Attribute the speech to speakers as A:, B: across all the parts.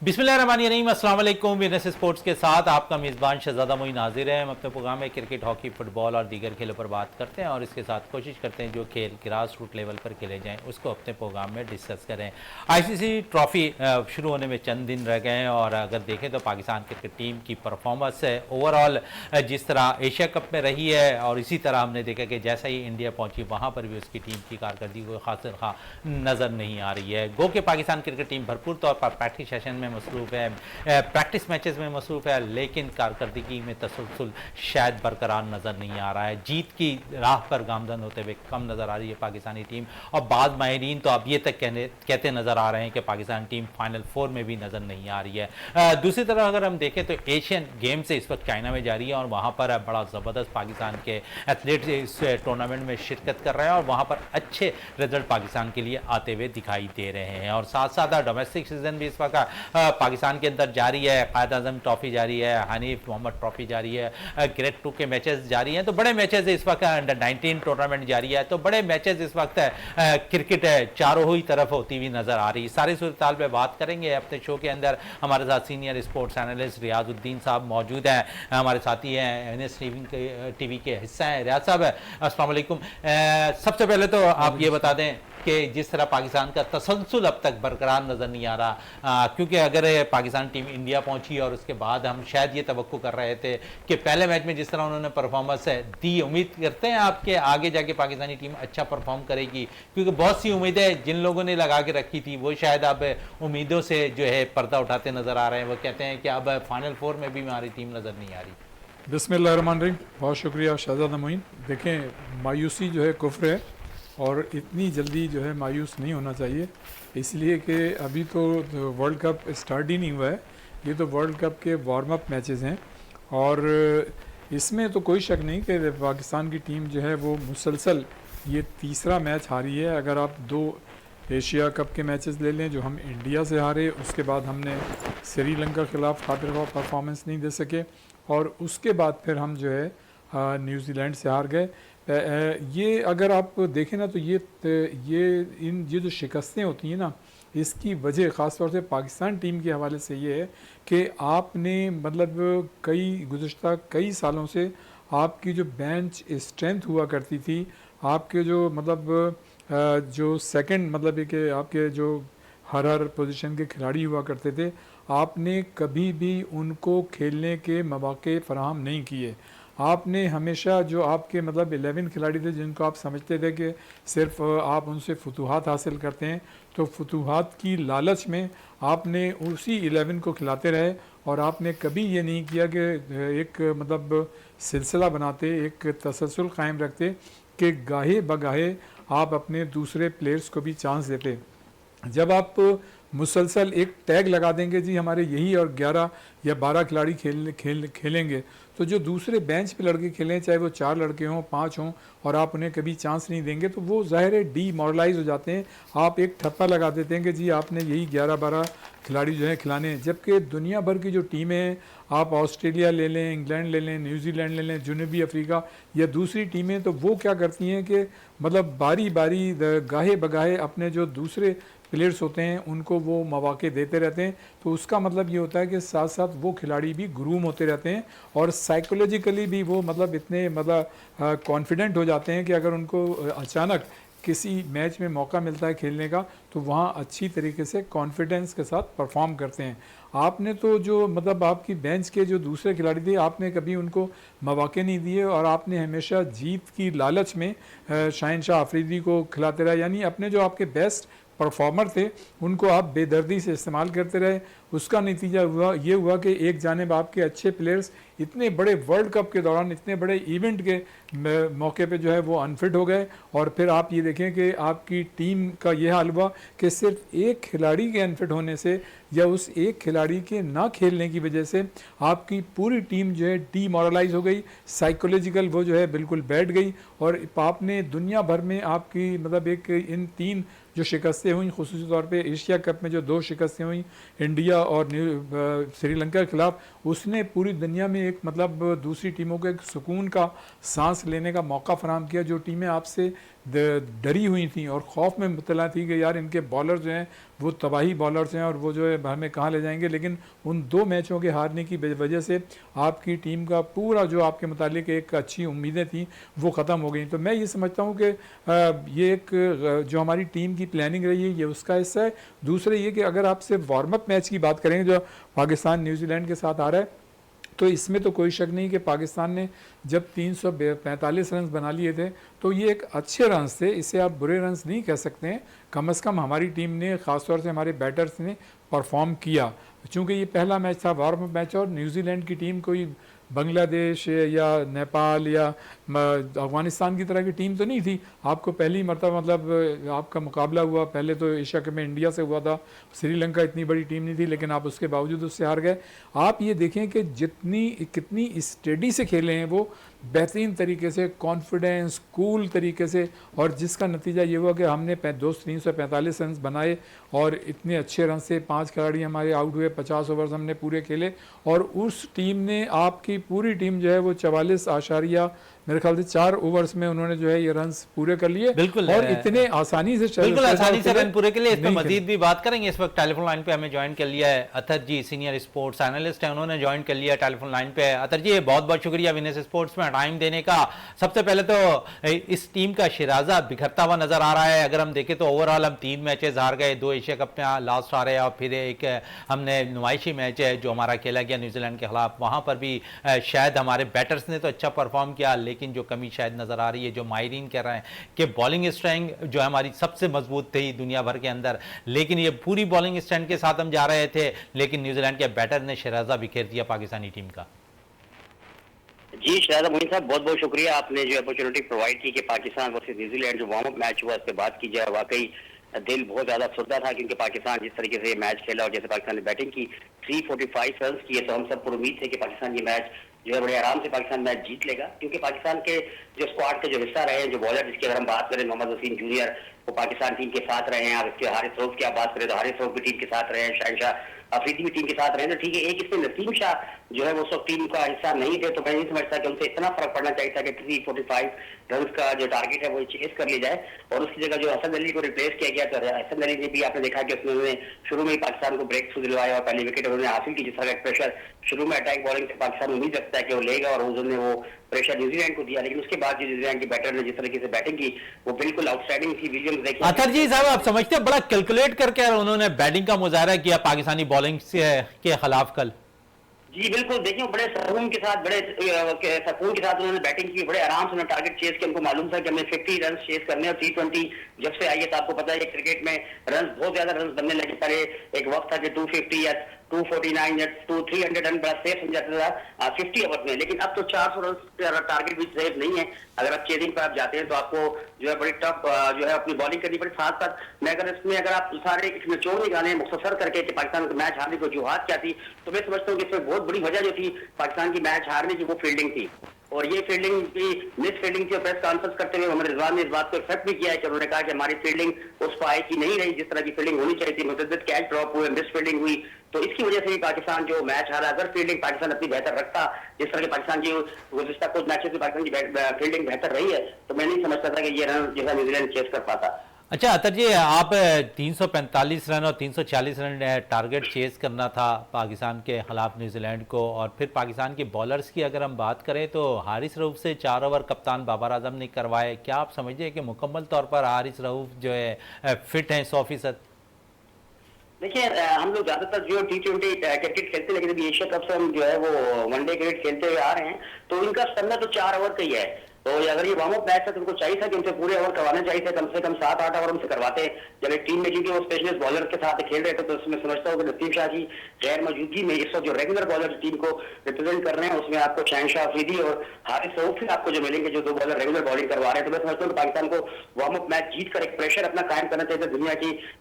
A: बिस्मिल्लाहिर्रहमानिर्रहीम, अस्सलाम वालेकुम। विनस स्पोर्ट्स के साथ आपका मेज़बान शहजादा मोइन हाजिर है। हम अपने प्रोग्राम में क्रिकेट, हॉकी, फुटबॉल और दीगर खेलों पर बात करते हैं और इसके साथ कोशिश करते हैं जो खेल ग्रास रूट लेवल पर खेले जाएं उसको अपने प्रोग्राम में डिस्कस करें। आईसीसी ट्रॉफ़ी शुरू होने में चंद दिन रह गए हैं और अगर देखें तो पाकिस्तान क्रिकेट टीम की परफॉर्मेंस है ओवरऑल जिस तरह एशिया कप में रही है और इसी तरह हमने देखा कि जैसा ही इंडिया पहुंची वहाँ पर भी उसकी टीम की कारकर्दगी कोई खास नज़र नहीं आ रही है। गो कि पाकिस्तान क्रिकेट टीम भरपूर तौर पर प्रैक्टिस सेशन में मसरूफ़ है, प्रैक्टिस मैचेस में मसरूफ़ है, लेकिन कारकर्दगी में तसलसल शायद बरकरार नज़र नहीं आ रहा है। जीत की राह पर गामजन होते हुए कम नज़र आ रही है पाकिस्तानी टीम और बाद माहिरीन तो अब ये तक कहते नज़र आ रहे हैं कि पाकिस्तान टीम फाइनल 4 में भी नज़र नहीं आ रही है। दूसरी तरफ अगर हम देखें तो एशियन गेम्स इस वक्त चाइना में जारी है और वहाँ पर बड़ा ज़बरदस्त पाकिस्तान के एथलीट इस टूर्नामेंट में शिरकत कर रहे हैं और वहाँ पर अच्छे रिजल्ट पाकिस्तान के लिए आते हुए दिखाई दे रहे हैं। और साथ साथ डोमेस्टिक सीजन भी इस वक्त पाकिस्तान के अंदर जारी है। कायद आजम ट्रॉफी जारी है, हनीफ मोहम्मद ट्रॉफी जारी है, ग्रेड 2 के मैचेस जारी हैं। तो बड़े मैचेस इस वक्त अंडर 19 टूर्नामेंट जारी है। तो बड़े मैचेस इस वक्त क्रिकेट चारों ही तरफ होती हुई नजर आ रही है। सारी सूरत पे बात करेंगे अपने शो के अंदर। हमारे साथ सीनियर स्पोर्ट्स एनालिस्ट रियाजुद्दीन साहब मौजूद हैं, हमारे साथी हैं एनएस टीवी के हिस्सा हैं रियाज साहब। अस्सलाम वालेकुम। सबसे पहले तो आप ये बता दें कि जिस तरह पाकिस्तान का तसलसल अब तक बरकरार नज़र नहीं आ रहा, क्योंकि अगर पाकिस्तान टीम इंडिया पहुंची और उसके बाद हम शायद ये तवक्को कर रहे थे कि पहले मैच में जिस तरह उन्होंने परफॉर्मेंस दी, उम्मीद करते हैं आपके आगे जाके पाकिस्तानी टीम अच्छा परफॉर्म करेगी, क्योंकि बहुत सी उम्मीदें जिन लोगों ने लगा के रखी थी वो शायद अब उम्मीदों से जो है पर्दा उठाते नज़र आ रहे हैं। वो कहते हैं कि अब फाइनल 4 में भी हमारी टीम नज़र नहीं आ रही।
B: बिस्मिल्लाहिर्रहमानिर्रहीम। बहुत शुक्रिया शहजादा मोइन। देखें, मायूसी जो है कुफ्र है और इतनी जल्दी जो है मायूस नहीं होना चाहिए, इसलिए कि अभी तो वर्ल्ड कप स्टार्ट ही नहीं हुआ है। ये तो वर्ल्ड कप के वार्म अप मैचेस हैं और इसमें तो कोई शक नहीं कि पाकिस्तान की टीम जो है वो मुसलसल ये तीसरा मैच हारी है। अगर आप 2 एशिया कप के मैचेस ले लें जो हम इंडिया से हारे, उसके बाद हमने श्रीलंका के ख़िलाफ़ काबिल परफॉर्मेंस नहीं दे सके और उसके बाद फिर हम जो है न्यूजीलैंड से हार गए। ये अगर आप देखें ना तो ये जो शिकस्तें होती हैं ना, इसकी वजह ख़ास तौर से पाकिस्तान टीम के हवाले से ये है कि आपने मतलब गुज़श्ता कई सालों से आपकी जो बेंच स्ट्रेंथ हुआ करती थी, आपके जो मतलब जो सेकंड मतलब ये कि आपके जो हर पोजीशन के खिलाड़ी हुआ करते थे, आपने कभी भी उनको खेलने के मौके फराहम नहीं किए। आपने हमेशा जो आपके मतलब 11 खिलाड़ी थे जिनको आप समझते थे कि सिर्फ आप उनसे फतूहात हासिल करते हैं, तो फतूहात की लालच में आपने उसी 11 को खिलाते रहे और आपने कभी ये नहीं किया कि एक मतलब सिलसिला बनाते, एक तसलसल कायम रखते कि गाहे बगाहे आप अपने दूसरे प्लेयर्स को भी चांस देते। जब आप मुसलसल एक टैग लगा देंगे जी हमारे यही और 11 या 12 खिलाड़ी खेलेंगे, तो जो दूसरे बेंच पे लड़के खेलें, चाहे वो 4 लड़के हों 5 हों, और आप उन्हें कभी चांस नहीं देंगे तो वो ज़ाहिर है डीमोरलाइज हो जाते हैं। आप एक ठप्पा लगा देते हैं कि जी आपने यही 11-12 खिलाड़ी जो है खिलाने हैं, जबकि दुनिया भर की जो टीमें हैं, आप ऑस्ट्रेलिया ले लें, इंग्लैंड ले लें, न्यूजीलैंड ले लें, जनूबी अफ्रीका या दूसरी टीमें, तो वो क्या करती हैं कि मतलब बारी बारी गाहे बगाहे अपने जो दूसरे प्लेयर्स होते हैं उनको वो मौके देते रहते हैं। तो उसका मतलब ये होता है कि साथ साथ वो खिलाड़ी भी ग्रूम होते रहते हैं और साइकोलॉजिकली भी वो मतलब इतने मतलब कॉन्फिडेंट हो जाते हैं कि अगर उनको अचानक किसी मैच में मौका मिलता है खेलने का तो वहाँ अच्छी तरीके से कॉन्फिडेंस के साथ परफॉर्म करते हैं। आपने तो जो मतलब आपकी बेंच के जो दूसरे खिलाड़ी थे, आपने कभी उनको मौके नहीं दिए और आपने हमेशा जीत की लालच में शाहिनशाह अफरीदी को खिलाते रहे, यानी अपने जो आपके बेस्ट परफॉर्मर थे उनको आप बेदर्दी से इस्तेमाल करते रहे। उसका नतीजा ये हुआ कि एक जानिब आपके अच्छे प्लेयर्स इतने बड़े वर्ल्ड कप के दौरान, इतने बड़े इवेंट के मौके पे जो है वो अनफिट हो गए और फिर आप ये देखें कि आपकी टीम का ये हाल हुआ कि सिर्फ एक खिलाड़ी के अनफिट होने से या उस एक खिलाड़ी के ना खेलने की वजह से आपकी पूरी टीम जो है डीमोरलाइज हो गई, साइकोलॉजिकल वो जो है बिल्कुल बैठ गई और आपने दुनिया भर में आपकी मतलब एक इन 3 जो शिकस्तें हुई, खुसूसी तौर पे एशिया कप में जो 2 शिकस्तें हुई इंडिया और श्रीलंका के खिलाफ, उसने पूरी दुनिया में एक मतलब दूसरी टीमों को एक सुकून का सांस लेने का मौका फराहम किया। जो टीमें आपसे डरी हुई थी और खौफ में मुब्तला थी कि यार इनके बॉलर जो हैं वो तबाही बॉलर्स हैं और वो जो है हमें कहाँ ले जाएंगे। लेकिन उन 2 मैचों के हारने की वजह से आपकी टीम का पूरा जो आपके मुतालिक एक अच्छी उम्मीदें थी वो ख़त्म हो गई। तो मैं ये समझता हूँ कि ये एक जो हमारी टीम की प्लानिंग रही है ये उसका हिस्सा है। दूसरे ये कि अगर आप सिर्फ वार्म अप मैच की बात करेंगे जो पाकिस्तान न्यूजीलैंड के साथ आ रहा है, तो इसमें तो कोई शक नहीं कि पाकिस्तान ने जब 345 रन बना लिए थे तो ये एक अच्छे रन्स थे, इसे आप बुरे रन्स नहीं कह सकते हैं। कम से कम हमारी टीम ने, ख़ासतौर से हमारे बैटर्स ने परफॉर्म किया। चूँकि ये पहला मैच था वार्म अप मैच और न्यूजीलैंड की टीम कोई बांग्लादेश या नेपाल या अफ़गानिस्तान की तरह की टीम तो नहीं थी। आपको पहली मरतबा मतलब आपका मुकाबला हुआ, पहले तो एशिया कप में इंडिया से हुआ था, श्रीलंका इतनी बड़ी टीम नहीं थी लेकिन आप उसके बावजूद उससे हार गए। आप ये देखें कि कितनी स्टेडी से खेले हैं वो, बेहतरीन तरीके से, कॉन्फिडेंस, कूल तरीके से, और जिसका नतीजा ये हुआ कि हमने 345 रन बनाए और इतने अच्छे रन से 5 खिलाड़ी हमारे आउट हुए, 50 ओवर्स हमने पूरे खेले और उस टीम ने, आपकी पूरी टीम जो है वो 44 आशारिया मेरे ख्याल से 4 ओवर्स में उन्होंने जो है ये रन पूरे कर लिए।
A: बिल्कुल,
B: और इतने आसानी से
A: बिल्कुल आसानी से रन पूरे के लिए। इस पर
B: नहीं
A: मजीद भी बात करेंगे। इस वक्त टेलीफोन लाइन पे हमें ज्वाइन कर लिया है अतर जी, सीनियर स्पोर्ट्स एनालिस्ट है, उन्होंने ज्वाइन कर लिया टेलीफोन लाइन पे। अतर जी, बहुत बहुत शुक्रिया विनेस स्पोर्ट्स में टाइम देने का। सबसे पहले तो इस टीम का शिराजा बिखरता हुआ नजर आ रहा है। अगर हम देखें तो ओवरऑल हम 3 मैचेस हार गए, 2 एशिया कप में लास्ट हारे और फिर एक हमने नुमाइशी मैच है जो हमारा खेला गया न्यूजीलैंड के खिलाफ, वहां पर भी शायद हमारे बैटर्स ने तो अच्छा परफॉर्म किया लेकिन जो कमी शायद नजर आ रही है, जो माहिरीन कह रहे हैं कि बॉलिंग स्ट्रेंथ जो हमारी सबसे मजबूत थी दुनिया भर के अंदर, लेकिन ये पूरी बॉलिंग स्ट्रेंथ के साथ हम जा रहे थे लेकिन न्यूजीलैंड के बैटर ने शिराजा बिखेर दिया पाकिस्तानी टीम का।
C: जी शहजाद मोइन साहब, बहुत बहुत शुक्रिया, आपने जो अपॉर्चुनिटी प्रोवाइड की कि पाकिस्तान वर्सेस न्यूजीलैंड जो वार्म अप मैच हुआ इस पर बात की जाए। वाकई दिल बहुत ज्यादा फुर्दा था क्योंकि पाकिस्तान जिस तरीके से मैच खेला और जैसे पाकिस्तान ने बैटिंग की 345 रन किए, तो हम सब पर उम्मीद थे कि पाकिस्तान ये मैच जो है बड़े आराम से पाकिस्तान मैच जीत लेगा। क्योंकि पाकिस्तान के जो स्क्वाड के जो हिस्सा रहे हैं, जो बॉलर जिसकी अगर हम बात करें, मोहम्मद वसीम जूनियर वो पाकिस्तान टीम के साथ रहे हैं। आप इसके हारिस रऊफ की आप बात करें तो हारिस रऊफ भी टीम के साथ रहे हैं, शहनशाह अफरीदी भी टीम के साथ रहे हैं। तो ठीक है, एक इसमें नसीम शाह जो है वो सब टीम का हिस्सा नहीं थे, तो मैं नहीं समझता कि उनसे इतना फर्क पड़ना चाहिए था कि 345 रन का जो टारगेट है वो चेस कर लिया जाए और उसकी जगह जो हसन अली को रिप्लेस किया गया। तो हसन अली ने भी आपने देखा कि उसमें उन्होंने शुरू में ही पाकिस्तान को ब्रेक थ्रू दिलवाया और पहली विकेट उन्होंने हासिल की। जिस तरह प्रेशर शुरू में अटैक बॉलिंग से पाकिस्तान उम्मीद रखता है कि वो लेगा और उन्होंने वो प्रेशर न्यूजीलैंड को दिया, लेकिन उसके बाद जो न्यूजीलैंड के बैटर ने जिस तरीके से बैटिंग की वो बिल्कुल आउटस्टैंडिंग थी। विलियम्स देखिए
A: अतर जी साहब, आप समझते हैं बड़ा कैलकुलेट करके उन्होंने बैटिंग का मुजाहरा किया पाकिस्तानी बॉलिंग के खिलाफ कल?
C: जी बिल्कुल, देखिए बड़े सुकून के साथ उन्होंने बैटिंग की, बड़े आराम से उन्होंने टारगेट चेस किया। उनको मालूम था कि हमें 50 रन चेस करने और T20 जब से आई है तो आपको पता है कि क्रिकेट में रन बहुत ज्यादा रन बनने लगे। पहले एक वक्त था कि 250 या 249 या 300 रन बड़ा सेफ समझा जाता था 50 ओवर में, लेकिन अब तो 400 रन टारगेट भी सेफ नहीं है। अगर आप चेजिंग पर आप जाते हैं तो आपको जो है बड़ी टफ जो है अपनी बॉलिंग करनी पड़ी। साथ साथ मैं अगर आप सारे निचोड़ निकालें मुख्तसर करके कि पाकिस्तान को मैच हारने की वजूहात क्या थी, तो मैं समझता हूँ कि इसमें बहुत बड़ी वजह जो थी पाकिस्तान की मैच हारने की वो फील्डिंग थी। और ये फील्डिंग की मिस फील्डिंग थी। प्रेस कॉन्फ्रेंस करते हुए मोहम्मद रिजवान ने इस बात को एक्सेप्ट भी किया है कि उन्होंने कहा कि हमारी फील्डिंग उस पाए की नहीं रही जिस तरह की फील्डिंग होनी चाहिए थी। मुतअद्दिद कैच ड्रॉप हुए, मिस फील्डिंग हुई, तो इसकी वजह से भी पाकिस्तान जो मैच हारा। अगर फील्डिंग पाकिस्तान अपनी बेहतर रखता जिस तरह की पाकिस्तान की गुज़िश्ता कुछ मैचेस में पाकिस्तान की फील्डिंग बेहतर रही है, तो मैं नहीं समझता था कि ये रन जो है न्यूजीलैंड चेस कर पाता।
A: अच्छा अतर जी, आप 345 रन और 340 रन टारगेट चेस करना था पाकिस्तान के खिलाफ न्यूजीलैंड को, और फिर पाकिस्तान के बॉलर्स की अगर हम बात करें तो हारिस रऊफ से 4 ओवर कप्तान बाबर आजम ने करवाए। क्या आप समझिए कि मुकम्मल तौर पर हारिस रऊफ जो है फिट हैं 100%?
C: देखिए, हम लोग ज्यादातर जो T20 क्रिकेट खेलते हैं, लेकिन अभी एशिया कप से हम जो है वो वनडे क्रिकेट खेलते हुए आ रहे हैं, तो इनका स्टैमिना तो 4 ओवर का ही है। तो अगर ये वार्म अप मैच था तो उनको चाहिए था कि उनसे पूरे ओवर करवाने चाहिए थे, कम से कम 7-8 ओवर उनसे करवाते। जब एक टीम में क्योंकि वो स्पेशलिस्ट बॉलर के साथ खेल रहे थे, तो उसमें समझता हूँ कि नसीम शाह की गैर मौजूदगी में इस वक्त जो रेगुलर बॉलर टीम को रिप्रेजेंट कर रहे हैं उसमें आपको शहनशाह अफरीदी और हारिस रऊफ ही आपको जो मिलेंगे, जो 2 बॉलर रेगुलर बॉलिंग करवा रहे हैं। तो मैं समझता हूँ पाकिस्तान को वार्म अप मैच जीत कर एक प्रेशर अपना कायम करना चाहिए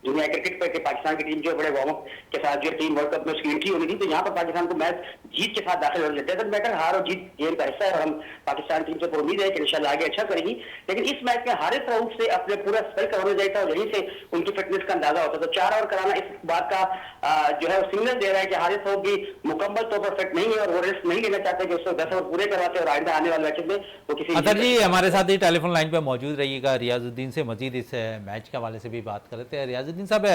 C: दुनिया क्रिकेट पर कि पाकिस्तान की टीम जो बड़े वार्म अप के साथ जो टीम वर्ल्ड कप में उसकी एंट्री होनी थी, तो यहाँ पर पाकिस्तान को मैच जीत के साथ दाखिल हो लेते हैं। मैटर हार और जीत गेम का हिस्सा है और हम पाकिस्तान टीम से उम्मीद है कि इंशाल्लाह आगे अच्छा करेगी, लेकिन इस मैच में हारिस रऊफ से अपने पूरा स्पेल कवर हो जाता है और यहीं से उनकी फिटनेस का अंदाजा होता है। तो 4 ओवर कराना इस बात का जो है सिग्नल दे रहा है कि हारिस रऊफ भी मुकम्मल तौर पर फिट नहीं है और वो रिस्क नहीं लेना चाहते कि उसको 10 ओवर पूरे करवाते और आइंदा आने वाले मैचेस में वो किसी
A: अतर जी हमारे साथ ही टेलीफोन लाइन पे मौजूद रहिएगा। रियाजुद्दीन से मजीद इस मैच के हवाले से भी बात कर लेते हैं। रियाजुद्दीन साहब,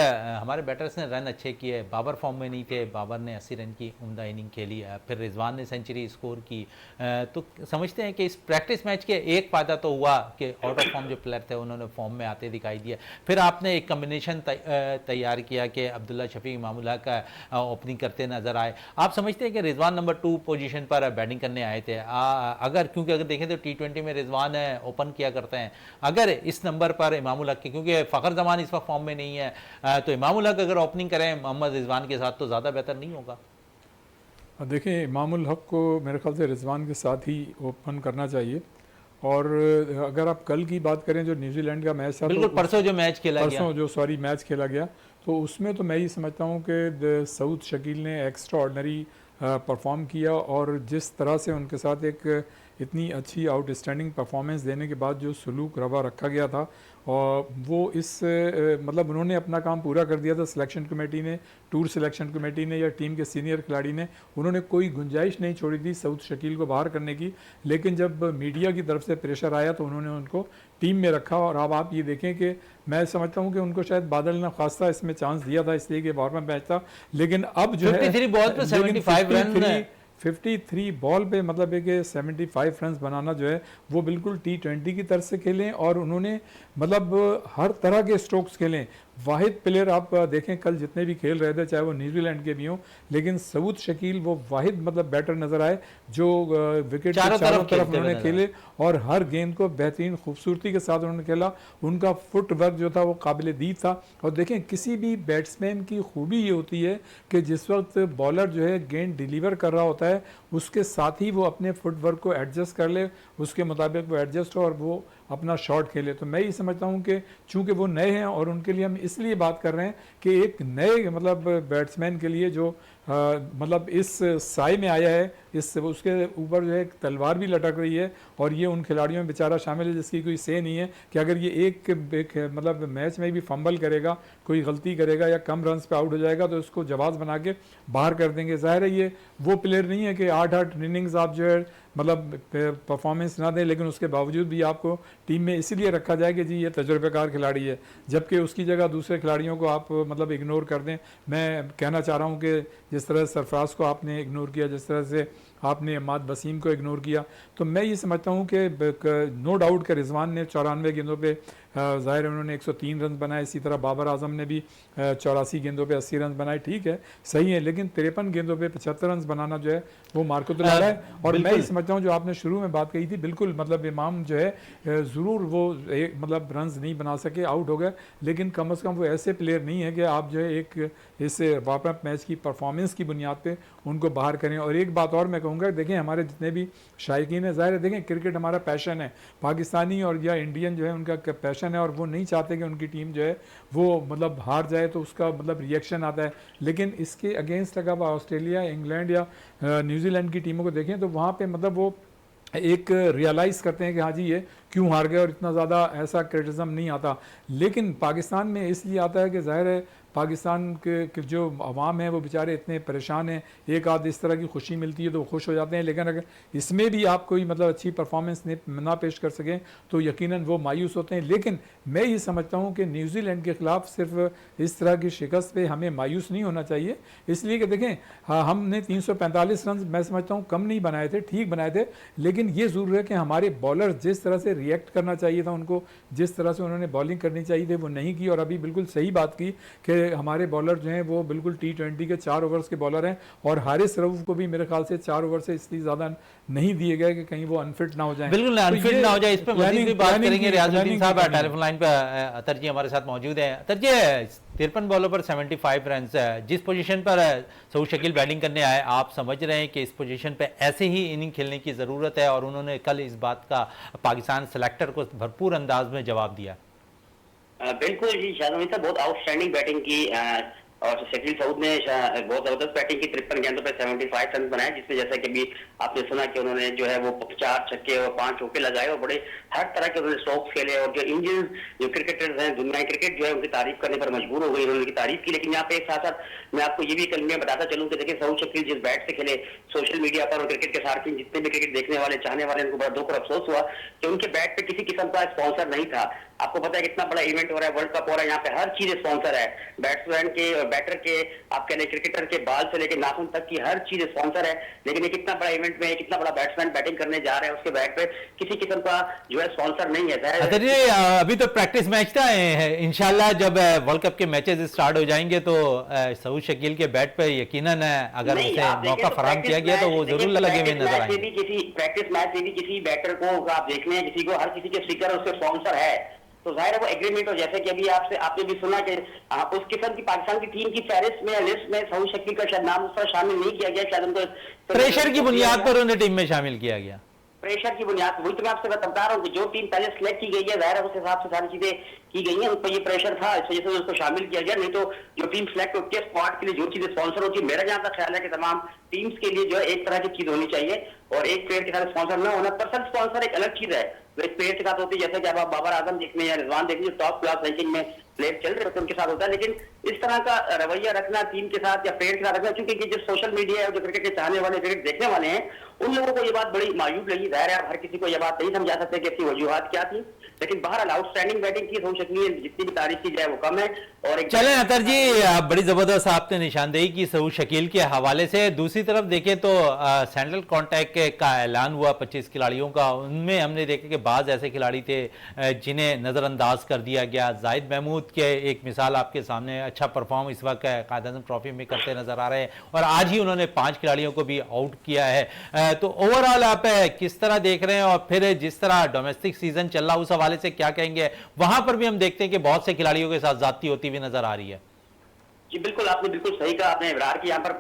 A: हमारे बैटर्स ने रन अच्छे किए, बाबर फॉर्म में नहीं थे, बाबर ने 80 रन की उम्दा इनिंग खेली है, फिर रिजवान ने सेंचुरी स्कोर की। तो समझते हैं कि इस प्रैक्टिस मैच के एक फ़ायदा तो हुआ कि आउट ऑफ फॉर्म जो प्लेयर थे उन्होंने फॉर्म में आते दिखाई दिया। फिर आपने एक कम्बिनेशन तैयार किया कि अब्दुल्ला शफीक इमामुल्लाह का ओपनिंग करते नजर आए। आप समझते हैं कि रिजवान नंबर 2 पोजीशन पर बैटिंग करने आए थे? क्योंकि अगर देखें तो T20 में रिजवान ओपन किया करते हैं, अगर इस नंबर पर इमामुल हक की, क्योंकि फ़खर जमान इस वक्त फॉर्म में नहीं है, तो इमामुल हक अगर ओपनिंग करें मोहम्मद रिजवान के साथ तो ज़्यादा बेहतर नहीं होगा?
B: देखिए, इमामुल हक को मेरे ख्याल से रिजवान के साथ ही ओपन करना चाहिए। और अगर आप कल की बात करें जो न्यूजीलैंड का मैच था,
A: बिल्कुल परसों जो मैच खेला गया,
B: परसों जो मैच खेला गया, तो उसमें तो मैं ये समझता हूँ कि सऊद शकील ने एक्स्ट्रा ऑर्डनरी परफॉर्म किया और जिस तरह से उनके साथ एक इतनी अच्छी आउटस्टैंडिंग परफॉर्मेंस देने के बाद जो सलूक रवा रखा गया था, और वो इस मतलब उन्होंने अपना काम पूरा कर दिया था। सिलेक्शन कमेटी ने, टूर सिलेक्शन कमेटी ने या टीम के सीनियर खिलाड़ी ने, उन्होंने कोई गुंजाइश नहीं छोड़ी थी सऊद शकील को बाहर करने की। लेकिन जब मीडिया की तरफ से प्रेशर आया तो उन्होंने उनको टीम में रखा। और अब आप ये देखें कि मैं समझता हूँ कि उनको शायद बादल ने खासा इसमें चांस दिया था, इसलिए कि वार्म अप मैच था। लेकिन अब जो है
A: 53 बॉल पे 75 रन,
B: 53 बॉल पे मतलब है कि 75 रन बनाना जो है वो बिल्कुल T20 की तरफ से खेलें और उन्होंने मतलब हर तरह के स्ट्रोक्स खेलें। वाहिद प्लेयर आप देखें कल जितने भी खेल रहे थे, चाहे वो न्यूजीलैंड के भी हों, लेकिन सऊद शकील वो वाहिद मतलब बैटर नजर आए जो विकेट चारों तरफ उन्होंने खेले और हर गेंद को बेहतरीन खूबसूरती के साथ उन्होंने खेला। उनका फुट वर्क जो था वो काबिल दीद था। और देखें, किसी भी बैट्समैन की खूबी ये होती है कि जिस वक्त बॉलर जो है गेंद डिलीवर कर रहा होता है उसके साथ ही वो अपने फुट वर्क को एडजस्ट कर ले, उसके मुताबिक वो एडजस्ट हो और वो अपना शॉट खेले। तो मैं ये समझता हूँ कि चूंकि वो नए हैं और उनके लिए हम इसलिए बात कर रहे हैं कि एक नए मतलब बैट्समैन के लिए जो मतलब इस साए में आया है, इस उसके ऊपर जो है एक तलवार भी लटक रही है और ये उन खिलाड़ियों में बेचारा शामिल है जिसकी कोई से नहीं है कि अगर ये एक मतलब मैच में भी फंबल करेगा, कोई गलती करेगा या कम रन्स पे आउट हो जाएगा तो उसको जवाब बना के बाहर कर देंगे। जाहिर है ये वो प्लेयर नहीं है कि 8-8 इनिंग्स आप जो है मतलब परफॉर्मेंस ना दें, लेकिन उसके बावजूद भी आपको टीम में इसीलिए रखा जाए कि जी ये तजुर्बेकार खिलाड़ी है, जबकि उसकी जगह दूसरे खिलाड़ियों को आप मतलब इग्नोर कर दें। मैं कहना चाह रहा हूँ कि जिस तरह से सरफराज को आपने इग्नोर किया, जिस तरह से आपने अहमद वसीम को इग्नोर किया, तो मैं ये समझता हूँ कि नो डाउट कि रिजवान ने 94 गेंदों पे ज़ाहिर है उन्होंने 103 रन बनाए, इसी तरह बाबर आजम ने भी 84 गेंदों पे 80 रन बनाए, ठीक है सही है, लेकिन 53 गेंदों पे 75 रन बनाना जो है वो मार्को तो लगा है। और मैं ये समझता हूँ जो आपने शुरू में बात कही थी, बिल्कुल मतलब इमाम जो है ज़रूर वो मतलब रन नहीं बना सके, आउट हो गए, लेकिन कम अज़ कम वो ऐसे प्लेयर नहीं है कि आप जो है एक इस वार्म अप मैच की परफॉर्मेंस की बुनियाद पर उनको बाहर करें। और एक बात और मैं कहूँगा, देखें हमारे जितने भी शायकीन है, ज़ाहिर है देखें क्रिकेट हमारा पैशन है, पाकिस्तानी और या इंडियन जो है उनका पैशन है और वो नहीं चाहते कि उनकी टीम जो है वो मतलब हार जाए, तो उसका मतलब रिएक्शन आता है। लेकिन इसके अगेंस्ट अगर ऑस्ट्रेलिया, इंग्लैंड या न्यूजीलैंड की टीमों को देखें तो वहाँ पे मतलब वो एक रियलाइज़ करते हैं कि हाँ जी ये क्यों हार गए और इतना ज़्यादा ऐसा क्रिटिसिज्म नहीं आता। लेकिन पाकिस्तान में इसलिए आता है कि ज़ाहिर है पाकिस्तान के जो अवाम है वो बेचारे इतने परेशान हैं, एक आध इस तरह की खुशी मिलती है तो वो खुश हो जाते हैं, लेकिन अगर इसमें भी आप कोई मतलब अच्छी परफॉर्मेंस ना पेश कर सकें तो यकीनन वो मायूस होते हैं। लेकिन मैं ये समझता हूँ कि न्यूजीलैंड के ख़िलाफ़ सिर्फ इस तरह की शिकस्त पे हमें मायूस नहीं होना चाहिए, इसलिए कि देखें हाँ हमने 345 रन मैं समझता हूँ कम नहीं बनाए थे, ठीक बनाए थे, लेकिन ये ज़रूर है कि हमारे बॉलर जिस तरह से रिएक्ट करना चाहिए था, उनको जिस तरह से उन्होंने बॉलिंग करनी चाहिए थी वो नहीं की। और अभी बिल्कुल सही बात की कि हमारे बॉलर जो हैं वो बिल्कुल T20 के 4 ओवर्स के बॉलर हैं और हारिस रऊफ को भी मेरे ख्याल से 4 ओवर से इसलिए ज़्यादा नहीं दिए गए कि कहीं वो अनफिट ना हो जाए।
A: बिल्कुल अनफिट ना हो जाए, इस पे मजीद भी बात करेंगे। रियाजुद्दीन साहब टेलीफोन लाइन पे अतर जी हमारे साथ मौजूद हैं। अतर जी 53 बॉलों पर 75 रन, जिस पोजीशन पर सऊद शकील बैटिंग करने आए, आप समझ रहे हैं कि इस पोजीशन पे ऐसे ही इनिंग खेलने की ज़रूरत है और उन्होंने कल इस बात का पाकिस्तान सेलेक्टर को भरपूर अंदाज में जवाब दिया?
C: बिल्कुल जी, शाहजहां साहब बहुत आउटस्टैंडिंग बैटिंग की और शकील सऊद ने बहुत जबरदस्त बैटिंग की, 53 गेंदों पे 75 रन बनाए, जिसमें जैसा कि अभी आपने सुना कि उन्होंने जो है वो 4 छक्के और 5 चौके लगाए और बड़े हर तरह के उन्होंने स्ट्रोक्स खेले। और जो इंडियन जो क्रिकेटर्स हैं, दुनिया क्रिकेट जो है उनकी तारीफ करने पर मजबूर हो गई, उन्होंने उनकी तारीफ की। लेकिन यहाँ पे एक साथ साथ मैं आपको ये भी कल मैं बताता चलूं कि देखिए सऊद शकील जिस बैट से खेले, सोशल मीडिया पर और क्रिकेट के सार्फिन जितने भी क्रिकेट देखने वाले चाहने वाले उनको बड़ा दुख और अफसोस हुआ कि उनके बैट पे किसी किस्म का स्पॉन्सर नहीं था। आपको पता है कितना बड़ा इवेंट हो रहा है, वर्ल्ड कप हो रहा है, यहाँ पे हर चीज स्पॉन्सर है, बैट्समैन के और बैटर के, आप कह लें क्रिकेटर के बाल से लेकर नाखून तक की हर चीज स्पॉन्सर है। लेकिन एक इतना बड़ा इवेंट में कितना बड़ा बैट्समैन बैटिंग करने जा रहे हैं, उसके बैट पे किसी किस्म का जो है स्पॉन्सर नहीं है।
A: अच्छा जी, अभी तो प्रैक्टिस मैच था, इंशाल्लाह जब वर्ल्ड कप के मैचेस स्टार्ट हो जाएंगे तो सऊद शकील के बैट पे यकीनन अगर उसे मौका फराहम किया गया तो वो जरूर लगे हुए नजर आएंगे।
C: प्रैक्टिस मैच में भी किसी बैटर को आप देख लें, किसी को हर किसी के स्टिकर उसके स्पॉन्सर है, तो जाहिर है वो एग्रीमेंट हो। जैसे कि अभी आपने भी सुना कि उस किस्म की पाकिस्तान की टीम की फहरिस्त में लिस्ट में सऊद शकील का शायद नाम उस पर शामिल नहीं किया गया, शायद उनको
A: प्रेशर की बुनियाद पर उन्हें टीम में शामिल किया गया।
C: प्रेशर की बुनियाद वही तो मैं आपसे बता रहा हूँ कि जो टीम पहले सिलेक्ट की गई है, जाहिर है उस हिसाब से सारी चीजें की गई हैं, उन पर ये प्रेशर था, इस वजह से उसको शामिल किया गया। नहीं तो जो टीम सिलेक्ट होती है स्क्वाड के लिए जो चीजें स्पॉन्सर होती है, मेरा जहां तक ख्याल है कि तमाम टीम्स के लिए जो है एक तरह की चीज होनी चाहिए और एक प्लेयर के साथ स्पॉन्सर ना होना। पर्सनल स्पॉन्सर एक अलग चीज है, वो एक प्लेयर के साथ होती है, जैसे कि अब आप बाबर आजम देखने या रिजवान देखने जो टॉप क्लास रैंकिंग में प्लेयर चल रहे होते हैं उनके साथ होता है। लेकिन इस तरह का रवैया रखना टीम के साथ या प्लेयर के साथ रखना, क्योंकि जो सोशल मीडिया है, जो क्रिकेट के चाहने वाले, क्रिकेट देखने वाले हैं, उन लोगों को ये बात बड़ी मायूब लगी। जाहिर है हर किसी को ये बात नहीं समझा सकते कि इसकी वजूहत क्या थी, लेकिन बहरहाल आउटस्टैंडिंग बैटिंग की सऊद शकील जितनी भी तारीफ की जाए वो कम है। और
A: चलें अतर जी, बड़ी जबरदस्त आपने निशानदेही की सऊद शकील के हवाले से। दूसरी तरफ देखें तो सेंट्रल कॉन्ट्रैक्ट का ऐलान हुआ 25 खिलाड़ियों का, उनमें हमने देखा कि बाज ऐसे खिलाड़ी थे जिन्हें नजरअंदाज कर दिया गया। जाहिद महमूद के एक मिसाल आपके सामने, अच्छा परफॉर्म इस वक्त कायद-ए-आज़म ट्रॉफी में करते नजर आ रहे हैं और आज ही उन्होंने 5 खिलाड़ियों को भी आउट किया है। तो ओवरऑल आप किस तरह देख रहे हैं और फिर जिस तरह डोमेस्टिक सीजन चल रहा उस हवाले से क्या कहेंगे? वहां पर भी हम देखते हैं कि बहुत से खिलाड़ियों के साथ जाती होती भी नजर आ रही है।
C: जी बिल्कुल, आपने बिल्कुल सही कहा, आपने इब्रार की यहाँ पर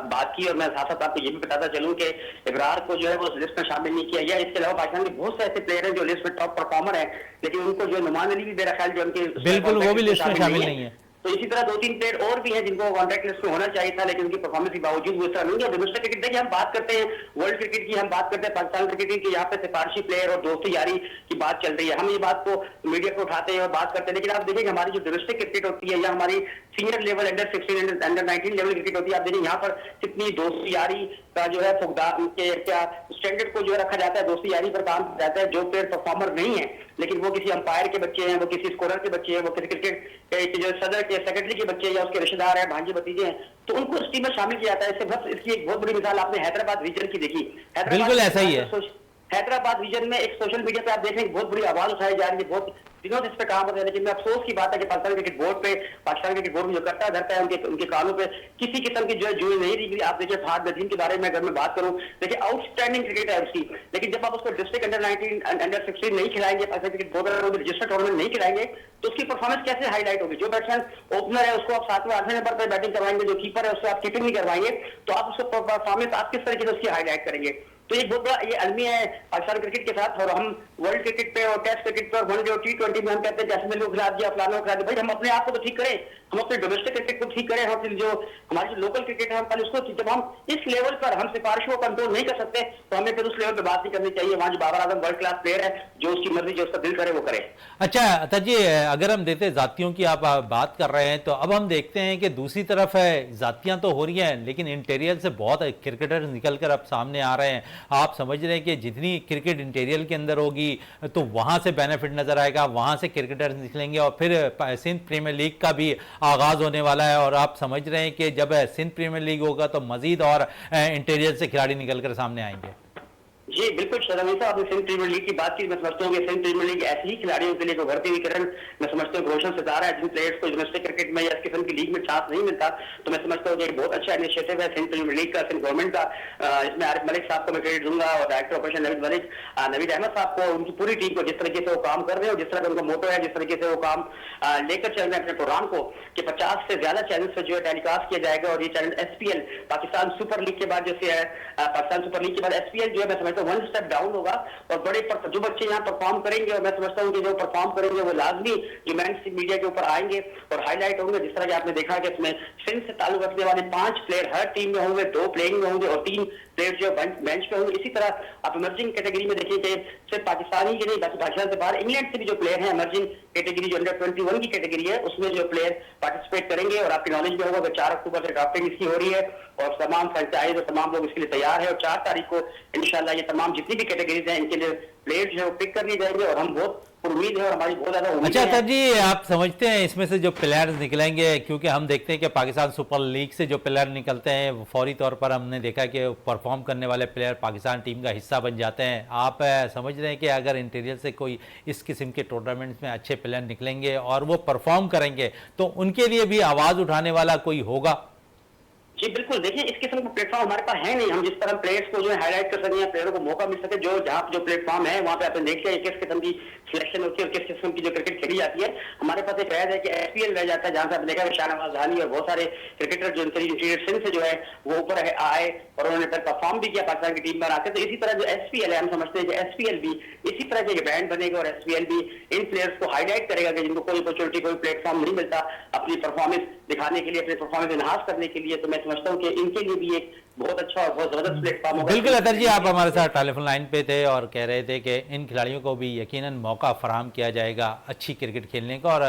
C: बात की और मैं साथ साथ आपको ये भी बताता चलूं कि इब्रार को जो है वो लिस्ट में शामिल नहीं किया गया। इसके अलावा पाकिस्तान के बहुत से ऐसे प्लेयर हैं जो लिस्ट में टॉप परफॉर्मर है, लेकिन उनको जो नुमान अली भी मेरा ख्याल जो उनके
A: बिल्कुल वो भी लिस्ट में शामिल नहीं है।
C: तो इसी तरह 2-3 प्लेयर और भी हैं जिनको कॉन्ट्रैक्ट लिस्ट में होना चाहिए था, लेकिन उनकी परफॉर्मेंस के बावजूद वो इस तरह नहीं है। डोमेस्टिक क्रिकेट देखिए, हम बात करते हैं वर्ल्ड क्रिकेट की, हम बात करते हैं पाकिस्तान क्रिकेट की, यहाँ पे सिफारशी प्लेयर और दोस्ती यारी की बात चल रही है, हम ये बात को मीडिया पे उठाते हैं और बात करते हैं। लेकिन आप देखिए हमारी जो डोमेस्टिक क्रिकेट होती है या हमारी senior level under 16 under 19 level cricket होती है, आप देखिए यहाँ पर कितनी दोस्ती यारी का जो है क्या स्टैंडर्ड को जो है रखा जाता है, दोस्ती यारी पर काम किया जाता है। जो प्लेयर परफॉर्मर नहीं है लेकिन वो किसी अंपायर के बच्चे हैं, वो किसी स्कोरर के बच्चे हैं, वो किसी क्रिकेट के जो सदर के सेक्रेटरी के बच्चे या उसके रिश्तेदार हैं, भांजे भतीजे हैं, तो उनको इस टीम में शामिल किया जाता है। इससे बस इसकी एक बहुत बड़ी मिसाल आपने हैदराबाद रीजन की देखी।
A: बिल्कुल ऐसा ही है।
C: हैदराबाद रीजन में एक सोशल मीडिया पे आप देख रहे हैं बहुत बड़ी आवाज उठाई जा रही है, बहुत दिनों से इस पे काम होता है। लेकिन अफसोस की बात है कि पाकिस्तान क्रिकेट बोर्ड पे, पाकिस्तान क्रिकेट बोर्ड में जो करता धरता है उनके कानों पे किसी किस्म की जो है जुई नहीं रही। आप देखिए फहद नदीम के बारे में अगर मैं बात करूं, देखिए आउटस्टैंडिंग क्रिकेट है उसकी, लेकिन जब आप उसको डिस्ट्रिक्ट अंडर 19 अंडर 16 नहीं खिलाएंगे, Pakistan cricket board registered tournament नहीं खिलाएंगे, तो उसकी परफॉर्मेंस कैसे हाईलाइट होगी? जो बैट्समैन ओपनर है उसको आप 7वें 8वें नंबर पर बैटिंग करवाएंगे, जो कीपर है उससे आप कीपिंग नहीं करवाएंगे, तो आप उसको परफॉर्मेंस आप किस तरीके से उसकी हाईलाइट करेंगे? तो एक बहुत बड़ा ये अलमी है पाकिस्तान क्रिकेट के साथ। और हम वर्ल्ड क्रिकेट पे और टेस्ट क्रिकेट पे और वनडे और T20 में हम कहते हैं जैसे को खिला दिया, फलाना खिला दिया। भाई हम अपने आप को तो ठीक करें, हम अपने डोमेस्टिक क्रिकेट को ठीक करें, हम जो हमारी जो लोकल क्रिकेट है हम पहले उसको, जब हम इस लेवल पर हम सिफारिशों को कंट्रोल नहीं कर सकते तो हमें फिर उस लेवल पर बात नहीं करनी चाहिए। वहां जो Babar Azam world class player है, जो उसकी मर्जी जो उसका दिल करे वो करे।
A: अच्छा अतर जी, अगर हम देते जातियों की आप बात कर रहे हैं तो अब हम देखते हैं कि दूसरी तरफ है जातियां तो हो रही हैं लेकिन इंटीरियर से बहुत क्रिकेटर निकल कर अब सामने आ रहे हैं। आप समझ रहे हैं कि जितनी क्रिकेट इंटीरियर के अंदर होगी तो वहां से बेनिफिट नजर आएगा, वहां से क्रिकेटर्स निकलेंगे और फिर सिंध प्रीमियर लीग का भी आगाज होने वाला है। और आप समझ रहे हैं कि जब सिंध प्रीमियर लीग होगा तो मजीद और इंटीरियर से खिलाड़ी निकलकर सामने आएंगे।
C: जी बिल्कुल शर्मी साहब, आपने सिंध प्रीमियर लीग की बात की। मैं समझता हूँ कि सिंध प्रीमियर लीग ऐसे ही खिलाड़ियों के लिए उभरती हुई किरण, मैं समझता हूँ रोशन सितारा है जिन प्लेयर्स को डोमेस्टिक क्रिकेट में या इस किस्म की लीग में चांस नहीं मिलता। तो मैं समझता हूँ कि एक बहुत अच्छा इनिशिएटिव है सिंध प्रीमियर लीग का, सिंध गवर्नमेंट का। इसमें आरिफ मलिक साहब को मैं क्रेडिट दूंगा और डायरेक्टर ऑपरेशन नवीद अहमद साहब को, उनकी पूरी टीम को, जिस तरीके से वो काम कर रहे हैं और जिस तरह का उनका मोटो है, जिस तरीके से वो काम लेकर चल रहे हैं अपने प्रोग्राम को कि 50 से ज्यादा चैनल से जो है टेलीकास्ट किया जाएगा। और ये channel SPL Pakistan super league के बाद जैसे है, पाकिस्तान सुपर लीग के बाद SPL जो है मैं समझता तो वन स्टेप डाउन होगा और जो बच्चे यहाँ परफॉर्म करेंगे, और मैं समझता हूँ कि जो परफॉर्म करेंगे वो लाजमी इमेंस मीडिया के ऊपर आएंगे और हाईलाइट होंगे। जिस तरह कि आपने देखा कि इसमें सिंध से ताल्लुक रखने वाले 5 प्लेयर हर टीम में होंगे, 2 प्लेइंग में होंगे और 3 प्लेयर जो बेंच पे होंगे। इसी तरह आप इमर्जिंग कैटेगरी में देखिए कि सिर्फ पाकिस्तानी के नहीं, पाकिस्तान से बाहर इंग्लैंड से भी जो प्लेयर हैं, इमर्जिंग कैटेगरी जो अंडर 21 की कैटेगरी है, उसमें जो प्लेयर पार्टिसिपेट करेंगे। और आपकी नॉलेज में होगा कि 4 अक्टूबर से ड्राफ्टिंग इसकी हो रही है और तमाम फ्रेंचाइज और तमाम लोग इसके लिए तैयार है और 4 तारीख को इंशाल्लाह ये तमाम जितनी भी कैटेगरीज हैं इनके लिए प्लेयर जो है वो पिक कर लिए जाएंगे और हम बहुत उम्मीद है और हमारी बहुत ज्यादा उम्मीद
A: अच्छा
C: है।
A: अतर जी, आप समझते हैं इसमें से जो प्लेयर्स निकलेंगे, क्योंकि हम देखते हैं कि पाकिस्तान सुपर लीग से जो प्लेयर निकलते हैं फौरी तौर पर हमने देखा कि परफॉर्म करने वाले प्लेयर पाकिस्तान टीम का हिस्सा बन जाते हैं। आप समझ रहे हैं कि अगर इंटीरियर से कोई इस किस्म के टूर्नामेंट्स में अच्छे प्लेयर निकलेंगे और वो परफॉर्म करेंगे तो उनके लिए भी आवाज़ उठाने वाला कोई होगा?
C: जी बिल्कुल, देखिए इस किस्म का प्लेटफॉर्म हमारे पास है नहीं। हम जिस तरह प्लेयर्स को जो है हाईलाइट कर सकें या प्लेयरों को मौका मिल सके, जो जहाँ जो प्लेटफॉर्म है वहाँ पे आपने देखिए किस किस्म की सिलेक्शन होती है और किस किस्म की जो क्रिकेट खेली जाती है। हमारे पास एक रहद है कि एसपीएल रह जाता है, जहाँ से आपने देखा कि शाहनवाज धानी और बहुत सारे क्रिकेटर जो इंटीरियर सिंध से जो है वो ऊपर आए और उन्होंने फिर परफॉर्म भी किया पाकिस्तान की टीम में आते। तो इसी तरह जो एसपीएल है, हम समझते हैं कि एसपीएल भी इसी तरह के ब्रांड बनेगा और एसपीएल भी इन प्लेयर्स को हाईलाइट करेगा कि जिनको कोई अपॉर्चुनिटी, कोई प्लेटफॉर्म नहीं मिलता अपनी परफॉर्मेंस दिखाने के लिए, अपनी परफॉर्मेंस इनहांस करने के लिए। तो मैं समझता हूँ कि इनके लिए भी एक बहुत अच्छा और बहुत जबरदस्त प्लेटफॉर्म होगा।
A: बिल्कुल अतर जी, आप हमारे साथ टेलीफोन लाइन पे थे और कह रहे थे कि इन खिलाड़ियों को भी यकीनन मौका फराहम किया जाएगा अच्छी क्रिकेट खेलने का और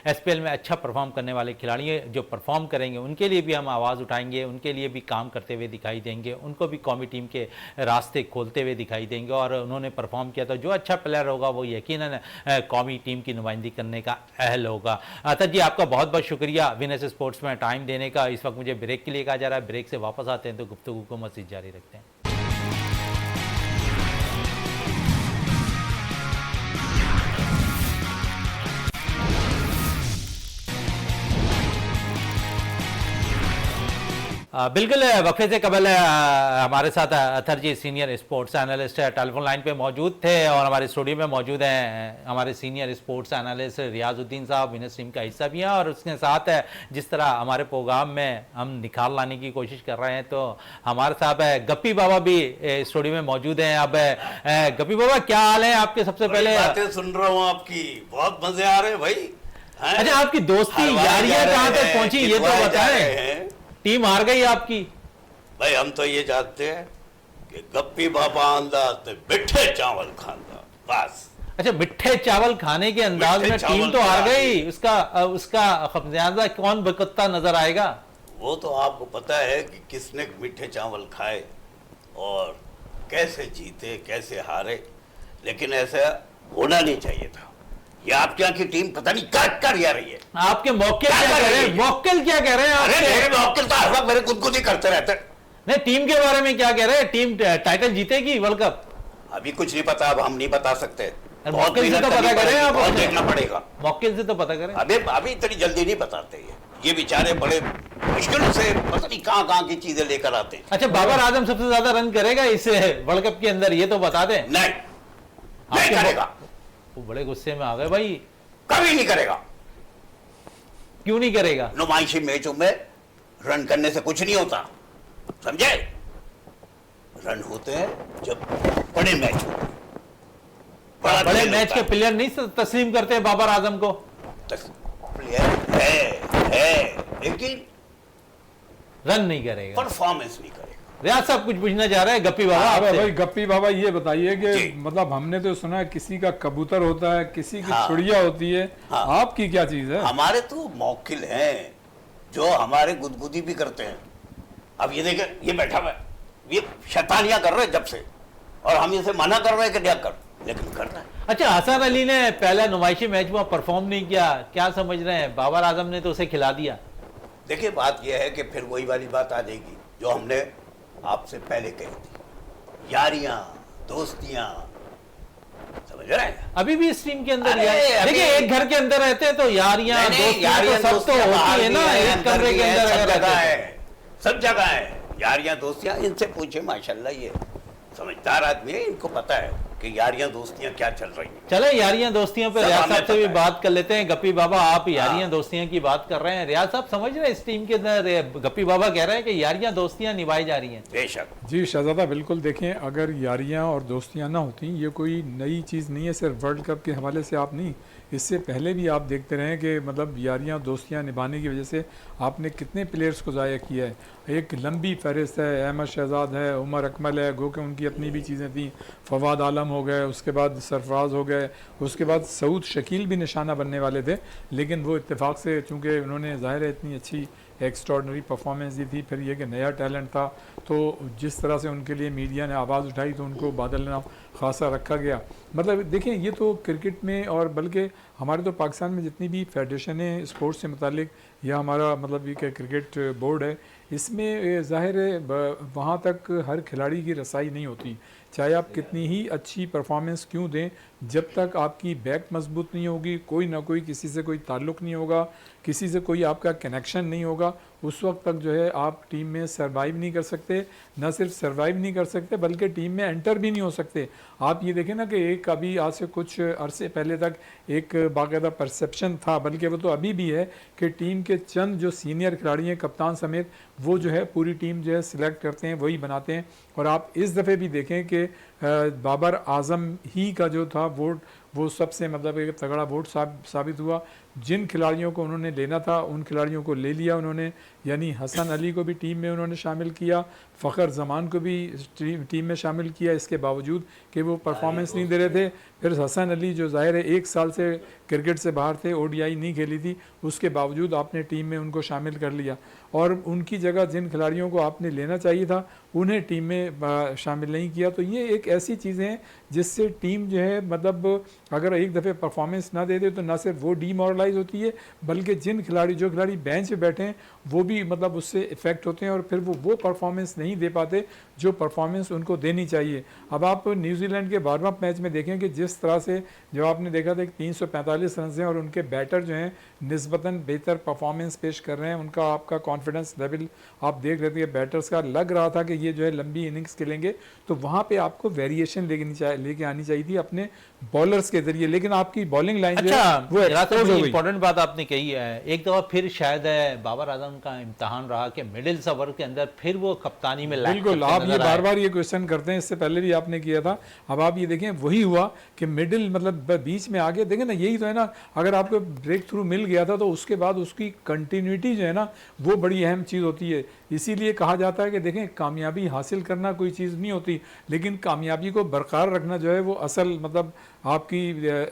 A: एसपीएल में अच्छा परफॉर्म करने वाले खिलाड़ी जो परफॉर्म करेंगे उनके लिए भी हम आवाज़ उठाएंगे, उनके लिए भी काम करते हुए दिखाई देंगे, उनको भी कौमी टीम के रास्ते खोलते हुए दिखाई देंगे। और उन्होंने परफॉर्म किया तो जो अच्छा प्लेयर होगा वो यकीनन कौमी टीम की नुमाइंदगी करने का अहल होगा। अतर जी, आपका बहुत बहुत शुक्रिया विनएस स्पोर्ट्स में टाइम देने का। इस वक्त मुझे ब्रेक के लिए कहा जा रहा है, ब्रेक से वापस आते हैं तो गुफ्तगू को मज़ीद जारी रखते हैं। बिल्कुल, वक्फे से कबल हमारे साथ Athar ji senior sports analyst telephone line पे मौजूद थे और हमारे स्टूडियो में मौजूद हैं हमारे सीनियर स्पोर्ट्स एनालिस्ट रियाजुद्दीन साहब, विनर्स टीम का हिस्सा भी हैं। और उसके साथ जिस तरह हमारे प्रोग्राम में हम निखार लाने की कोशिश कर रहे हैं तो हमारे साथ गप्पी बाबा भी स्टूडियो में मौजूद हैं। अब गप्पी बाबा, क्या हाल है आपके? सबसे पहले
D: बातें सुन रहा हूँ आपकी, बहुत मजे आ रहे हैं भाई।
A: अच्छा, आपकी दोस्ती यारियां कहाँ तक पहुंची ये तो बताएं। टीम हार गई आपकी।
D: भाई हम तो ये जानते हैं कि गप्पी बाबा अंदाज में मिठे चावल खांदा बस।
A: अच्छा, मिठे चावल खाने के अंदाज में टीम तो हार गई, उसका खमियाजा कौन भुगतता नजर आएगा?
D: वो तो आपको पता है कि किसने मीठे चावल खाए और कैसे जीते कैसे हारे, लेकिन ऐसा होना नहीं चाहिए था। ये आपके यहाँ की टीम पता नहीं क्या कर रही है।
A: आपके मौक्किल क्या कह रहे हैं? मौक्किल क्या कह रहे हैं?
D: अरे मेरे मौक्किल तो हर वक्त मेरे गुदगुदी करते रहते हैं।
A: नहीं, टीम के बारे में क्या कह रहे हैं? टीम टाइटल जीतेगी वर्ल्ड कप?
D: अभी कुछ नहीं पता, अब हम नहीं बता सकते।
A: मौक्किल से तो पता करें आप,
D: बहुत देखना पड़ेगा।
A: मौक्किल से तो पता करें।
D: अभी इतनी जल्दी नहीं बताते ये बेचारे बड़े मुश्किल से पता नहीं कहाँ की चीजें लेकर आते हैं।
A: अच्छा, बाबर आजम सबसे ज्यादा रन करेगा इस वर्ल्ड कप के अंदर, ये तो बता दें।
D: नहीं करेगा।
A: वो बड़े गुस्से में आ गए भाई।
D: कभी नहीं करेगा।
A: क्यों नहीं करेगा?
D: नुमाइशी मैचों में रन करने से कुछ नहीं होता, समझे? रन होते हैं जब बड़े मैच होते हैं।
A: बड़े मैच के प्लेयर नहीं तस्लीम करते बाबर आजम को।
D: प्लेयर है लेकिन
A: रन नहीं करेगा,
D: परफॉर्मेंस नहीं करेगा।
A: रियाज साहब कुछ पूछना चाह रहे हैं गप्पी बाबा आपसे।
B: भाई गप्पी बाबा, ये बताइए कि मतलब हमने तो सुना है किसी का कबूतर होता है, किसी की चिड़िया होती है, आपकी क्या चीज है?
D: हमारे तो मौकिल हैं जो हमारे गुदगुदी भी करते हैं। अब ये देखे, ये बैठा हुआ है, ये शैतानियां कर रहे हैं जब से, और हम इसे मना कर रहे हैं कि क्या कर, लेकिन कर रहा है।
A: अच्छा, हसन अली ने पहला नुमाइशी मैच में परफॉर्म नहीं किया, क्या समझ रहे हैं? बाबर आजम ने तो उसे खिला दिया।
D: देखिए, बात यह है कि फिर वही वाली बात आ जाएगी जो हमने आपसे पहले कही थी, यारियां दोस्तियां, समझ रहे हैं?
A: अभी भी इस टीम के अंदर देखिए, एक घर के अंदर रहते हैं तो यारियां दोस्तियां तो सब तो होती है ना, एक कमरे के अंदर अगर रहते हैं।
D: सब जगह है यारियां दोस्तियां। इनसे पूछे, माशाल्लाह ये समझदार आदमी है, इनको पता है कि यारियां दोस्तियां क्या चल रही हैं।
A: चले यारियां दोस्तियों पे रियाज साहब से भी बात कर लेते हैं। गप्पी बाबा, आप यारियां दोस्तियां की बात कर रहे हैं, रियाज साहब समझ रहे हैं इस टीम के अंदर गप्पी बाबा कह रहे हैं कि यारियां दोस्तियां निभाई जा रही हैं?
D: बेशक
B: जी शहजादा, बिल्कुल देखें, अगर यारियां और दोस्तियां ना होती, ये कोई नई चीज़ नहीं है, सिर्फ वर्ल्ड कप के हवाले से आप नहीं, इससे पहले भी आप देखते रहे कि मतलब यारियां दोस्तियां निभाने की वजह से आपने कितने प्लेयर्स को ज़ाया किया है। एक लंबी फहरिस्त है, अहमद शहजाद है, उमर अकमल है, गो के उनकी अपनी भी चीज़ें थी, फवाद आलम हो गए, उसके बाद सरफराज हो गए, उसके बाद सऊद शकील भी निशाना बनने वाले थे, लेकिन वो इत्तेफाक से चूँकि उन्होंने ज़ाहिर है इतनी अच्छी एक्स्ट्रॉर्डनरी परफॉर्मेंस दी थी, फिर ये कि नया टैलेंट था, तो जिस तरह से उनके लिए मीडिया ने आवाज़ उठाई तो उनको बादल नाम खासा रखा गया। मतलब देखें, ये तो क्रिकेट में और बल्कि हमारे तो पाकिस्तान में जितनी भी फेडरेशन है स्पोर्ट्स से मुतालिक, या हमारा मतलब ये कि क्रिकेट बोर्ड है, इसमें ज़ाहिर है वहाँ तक हर खिलाड़ी की रसाई नहीं होती। चाहे आप कितनी ही अच्छी परफॉर्मेंस क्यों दें, जब तक आपकी बैक मजबूत नहीं होगी, कोई ना कोई किसी से कोई ताल्लुक़ नहीं होगा, किसी से कोई आपका कनेक्शन नहीं होगा, उस वक्त तक जो है आप टीम में सर्वाइव नहीं कर सकते। ना सिर्फ सर्वाइव नहीं कर सकते बल्कि टीम में एंटर भी नहीं हो सकते। आप ये देखें ना कि एक अभी आज से कुछ अरसे पहले तक एक बाकायदा परसेप्शन था, बल्कि वो तो अभी भी है, कि टीम के चंद जो सीनियर खिलाड़ी हैं कप्तान समेत, वो जो है पूरी टीम जो है सिलेक्ट करते हैं, वही बनाते हैं। और आप इस दफ़े भी देखें कि बाबर आजम ही का जो था वोट, वो सबसे मतलब एक तगड़ा वोट साबित हुआ। जिन खिलाड़ियों को उन्होंने लेना था उन खिलाड़ियों को ले लिया उन्होंने, यानी हसन अली को भी टीम में उन्होंने शामिल किया, फ़खर जमान को भी टीम में शामिल किया, इसके बावजूद कि वो परफॉर्मेंस नहीं दे रहे थे। फिर हसन अली जो ज़ाहिर है 1 साल से क्रिकेट से बाहर थे, ODI नहीं खेली थी, उसके बावजूद आपने टीम में उनको शामिल कर लिया, और उनकी जगह जिन खिलाड़ियों को आपने लेना चाहिए था उन्हें टीम में शामिल नहीं किया। तो ये एक ऐसी चीज़ें हैं जिससे टीम जो है मतलब अगर एक दफ़े परफॉर्मेंस ना दे दे तो ना सिर्फ वो डीमोरलाइज होती है, बल्कि जो खिलाड़ी बेंच पे बैठे हैं वो भी मतलब उससे इफ़ेक्ट होते हैं, और फिर वो परफॉर्मेंस नहीं दे पाते जो परफॉर्मेंस उनको देनी चाहिए। अब आप न्यूजीलैंड के वार्म अप मैच में देखें कि जिस तरह से जो आपने देखा था कि 345 रन हैं और उनके बैटर जो हैं निस्बतन बेहतर परफॉर्मेंस पेश कर रहे हैं, उनका आपका कॉन्फिडेंस लेवल आप देख रहे थे बैटर्स का, लग रहा था कि ये जो है लंबी इनिंग्स खेलेंगे। तो वहाँ पे आपको वेरिएशन लेके आनी चाहिए थी अपने बॉलर्स के जरिए, लेकिन आपकी बॉलिंग लाइन जो है वो एक्सपोज हो गई।
A: इंपॉर्टेंट बात आपने कही है, एक दफा फिर शायद बाबर आजम का इम्तहान रहा कि मिडिल ओवर के अंदर फिर वो कप्तानी में
B: बिल्कुल, आप ये बार बार ये क्वेश्चन करते हैं, इससे पहले भी आपने किया था। अब आप ये देखें वही हुआ कि मिडिल मतलब बीच में आगे देखें ना, यही तो है ना, अगर आपको ब्रेक थ्रू मिल गया था तो उसके बाद उसकी कंटिन्यूटी जो है ना वो बड़ी अहम चीज़ होती है। इसीलिए कहा जाता है कि देखें, कामयाबी हासिल करना कोई चीज़ नहीं होती, लेकिन कामयाबी को बरकरार रखना जो है वो असल मतलब आपकी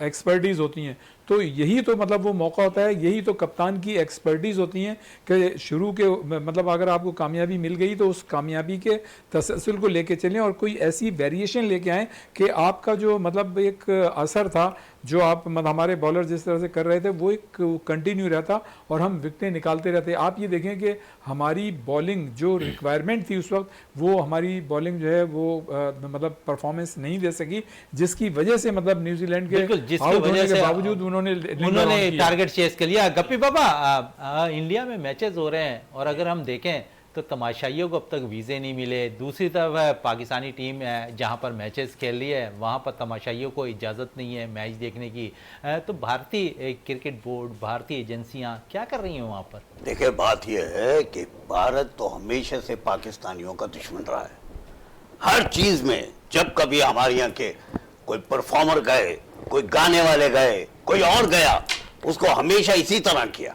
B: एक्सपर्टीज़ होती हैं। तो यही तो मतलब वो मौका होता है, यही तो कप्तान की एक्सपर्टीज़ होती हैं कि शुरू के मतलब अगर आपको कामयाबी मिल गई तो उस कामयाबी के तसलसल को लेके चलें और कोई ऐसी वेरिएशन लेके आएँ कि आपका जो मतलब एक असर था जो आप मतलब हमारे बॉलर जिस तरह से कर रहे थे वो एक कंटिन्यू रहता और हम विकेटें निकालते रहते। आप ये देखें कि हमारी बॉलिंग जो रिक्वायरमेंट थी उस वक्त, वो हमारी बॉलिंग जो है वो मतलब परफॉर्मेंस नहीं दे सकी, जिसकी वजह से मतलब न्यूजीलैंड के आउट होने के बावजूद उन्होंने
A: टारगेट चेस कर लिया। गप्पी बाबा, इंडिया में मैचेस हो रहे हैं और अगर हम देखें तो तमाशाइयों को अब तक वीज़े नहीं मिले। दूसरी तरफ पाकिस्तानी टीम है जहां पर मैचेस खेल रही है, वहां पर तमाशाइयों को इजाज़त नहीं है मैच देखने की। तो भारतीय क्रिकेट बोर्ड, भारतीय एजेंसियां क्या कर रही हैं वहां पर?
D: देखिए, बात यह है कि भारत तो हमेशा से पाकिस्तानियों का दुश्मन रहा है हर चीज़ में। जब कभी हमारे यहाँ के कोई परफॉर्मर गए, कोई गाने वाले गए, कोई और गया, उसको हमेशा इसी तरह किया।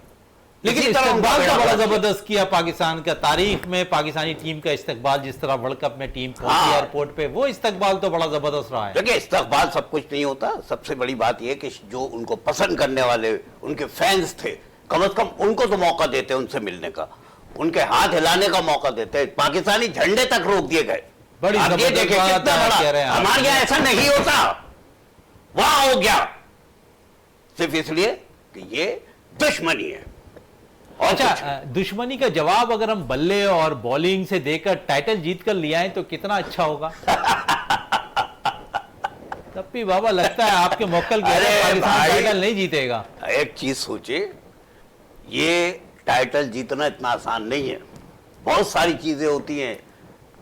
A: लेकिन इस्तकबाल तो बड़ा जबरदस्त किया पाकिस्तान का, तारीख में पाकिस्तानी टीम का इस्तकबाल, जिस तरह वर्ल्ड कप में टीम पहुंची एयरपोर्ट पे, वो इस्तकबाल तो बड़ा जबरदस्त रहा है।
D: देखिए, इस्तकबाल सब कुछ नहीं होता। सबसे बड़ी बात यह कि जो उनको पसंद करने वाले उनके फैंस थे, कम से कम उनको तो मौका देते उनसे मिलने का, उनके हाथ हिलाने का मौका देते। पाकिस्तानी झंडे तक रोक दिए गए।
A: बड़ी जबरदस्त बात कह रहे हैं।
D: हमारे यहाँ ऐसा नहीं होता, वहां हो गया, सिर्फ इसलिए कि ये दुश्मनी है।
A: अच्छा, दुश्मनी का जवाब अगर हम बल्ले और बॉलिंग से देकर टाइटल जीत कर ले आए तो कितना अच्छा होगा। तब भी बाबा लगता है आपके मौकल के पाकिस्तान टाइटल नहीं जीतेगा।
D: एक चीज सोचिए, ये टाइटल जीतना इतना आसान नहीं है। बहुत सारी चीजें होती हैं,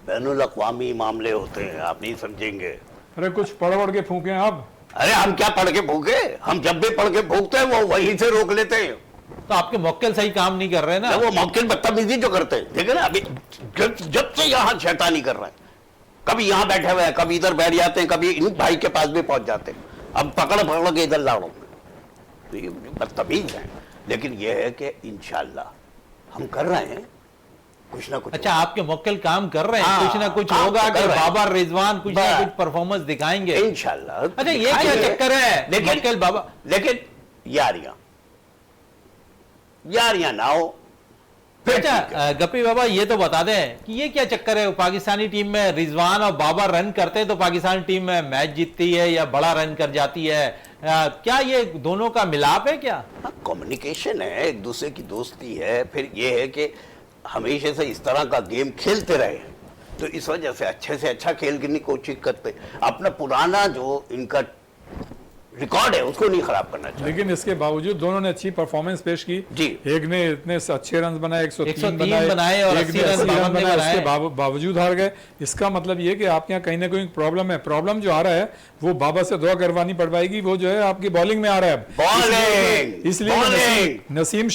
D: बैनुल अक़वामी मामले होते हैं, आप नहीं समझेंगे।
B: अरे कुछ पढ़ के फूके आप।
D: अरे हम क्या पढ़ के फूके, हम जब भी पढ़ के फूकते हैं वो वहीं से रोक लेते हैं।
A: तो आपके मौक्किल सही काम नहीं कर रहे ना।
D: वो मौक्किल बदतमीजी जो करते हैं, देखे ना अभी जब से यहाँ शैतानी कर रहे हैं, कभी यहाँ बैठे हुए हैं, कभी इधर बैठ जाते हैं, कभी इन भाई के पास भी पहुंच जाते हैं, अब पकड़ के इधर लाड़ो। तो ये बदतमीज है, लेकिन ये है कि इंशाल्लाह हम कर रहे हैं कुछ ना कुछ।
A: अच्छा, आपके मुवक्किल काम कर रहे हैं,
D: हाँ,
A: कुछ ना कुछ
D: काम
A: होगा
D: कर
A: कि
D: रहे हैं।
A: बाबर रिजवान कुछ ना
D: बस।
A: कुछ परफॉर्मेंस दिखाएंगे
D: इंशाल्लाह।
A: अच्छा, ये क्या चक्कर है मुवक्किल बाबा?
D: लेकिन यारियां ना हो। फिर ठीक है।
A: अच्छा गप्पी बाबा, ये तो बता दें कि ये क्या चक्कर है, पाकिस्तानी टीम में रिजवान और बाबर रन करते हैं तो पाकिस्तानी टीम में मैच जीतती है या बड़ा रन कर जाती है, क्या ये दोनों का मिलाप है क्या?
D: हाँ, कम्युनिकेशन है, एक दूसरे की दोस्ती है। फिर ये है कि हमेशा से इस तरह का गेम खेलते रहे, तो इस वजह से अच्छा खेलने की कोशिश करते। अपना पुराना जो इनका रिकॉर्ड है उसको नहीं खराब करना चाहिए।
B: लेकिन इसके बावजूद दोनों ने अच्छी परफॉर्मेंस पेश की
D: जी।
B: एक ने इतने अच्छे रन बनाए, 103
A: बनाए और
B: एक
A: 80
B: ने 80
A: रन
B: रन बनाए,
A: बनाए।
B: उसके बावजूद हार गए। इसका मतलब ये कि आपके यहाँ कहीं ना कहीं प्रॉब्लम है। प्रॉब्लम जो आ रहा है वो बाबा से दुआ करवानी पड़ पाएगी, वो जो है आपकी बॉलिंग में आ रहा है।
D: बॉलिंग,
B: इसलिए
D: बॉलिंग,
B: नसीम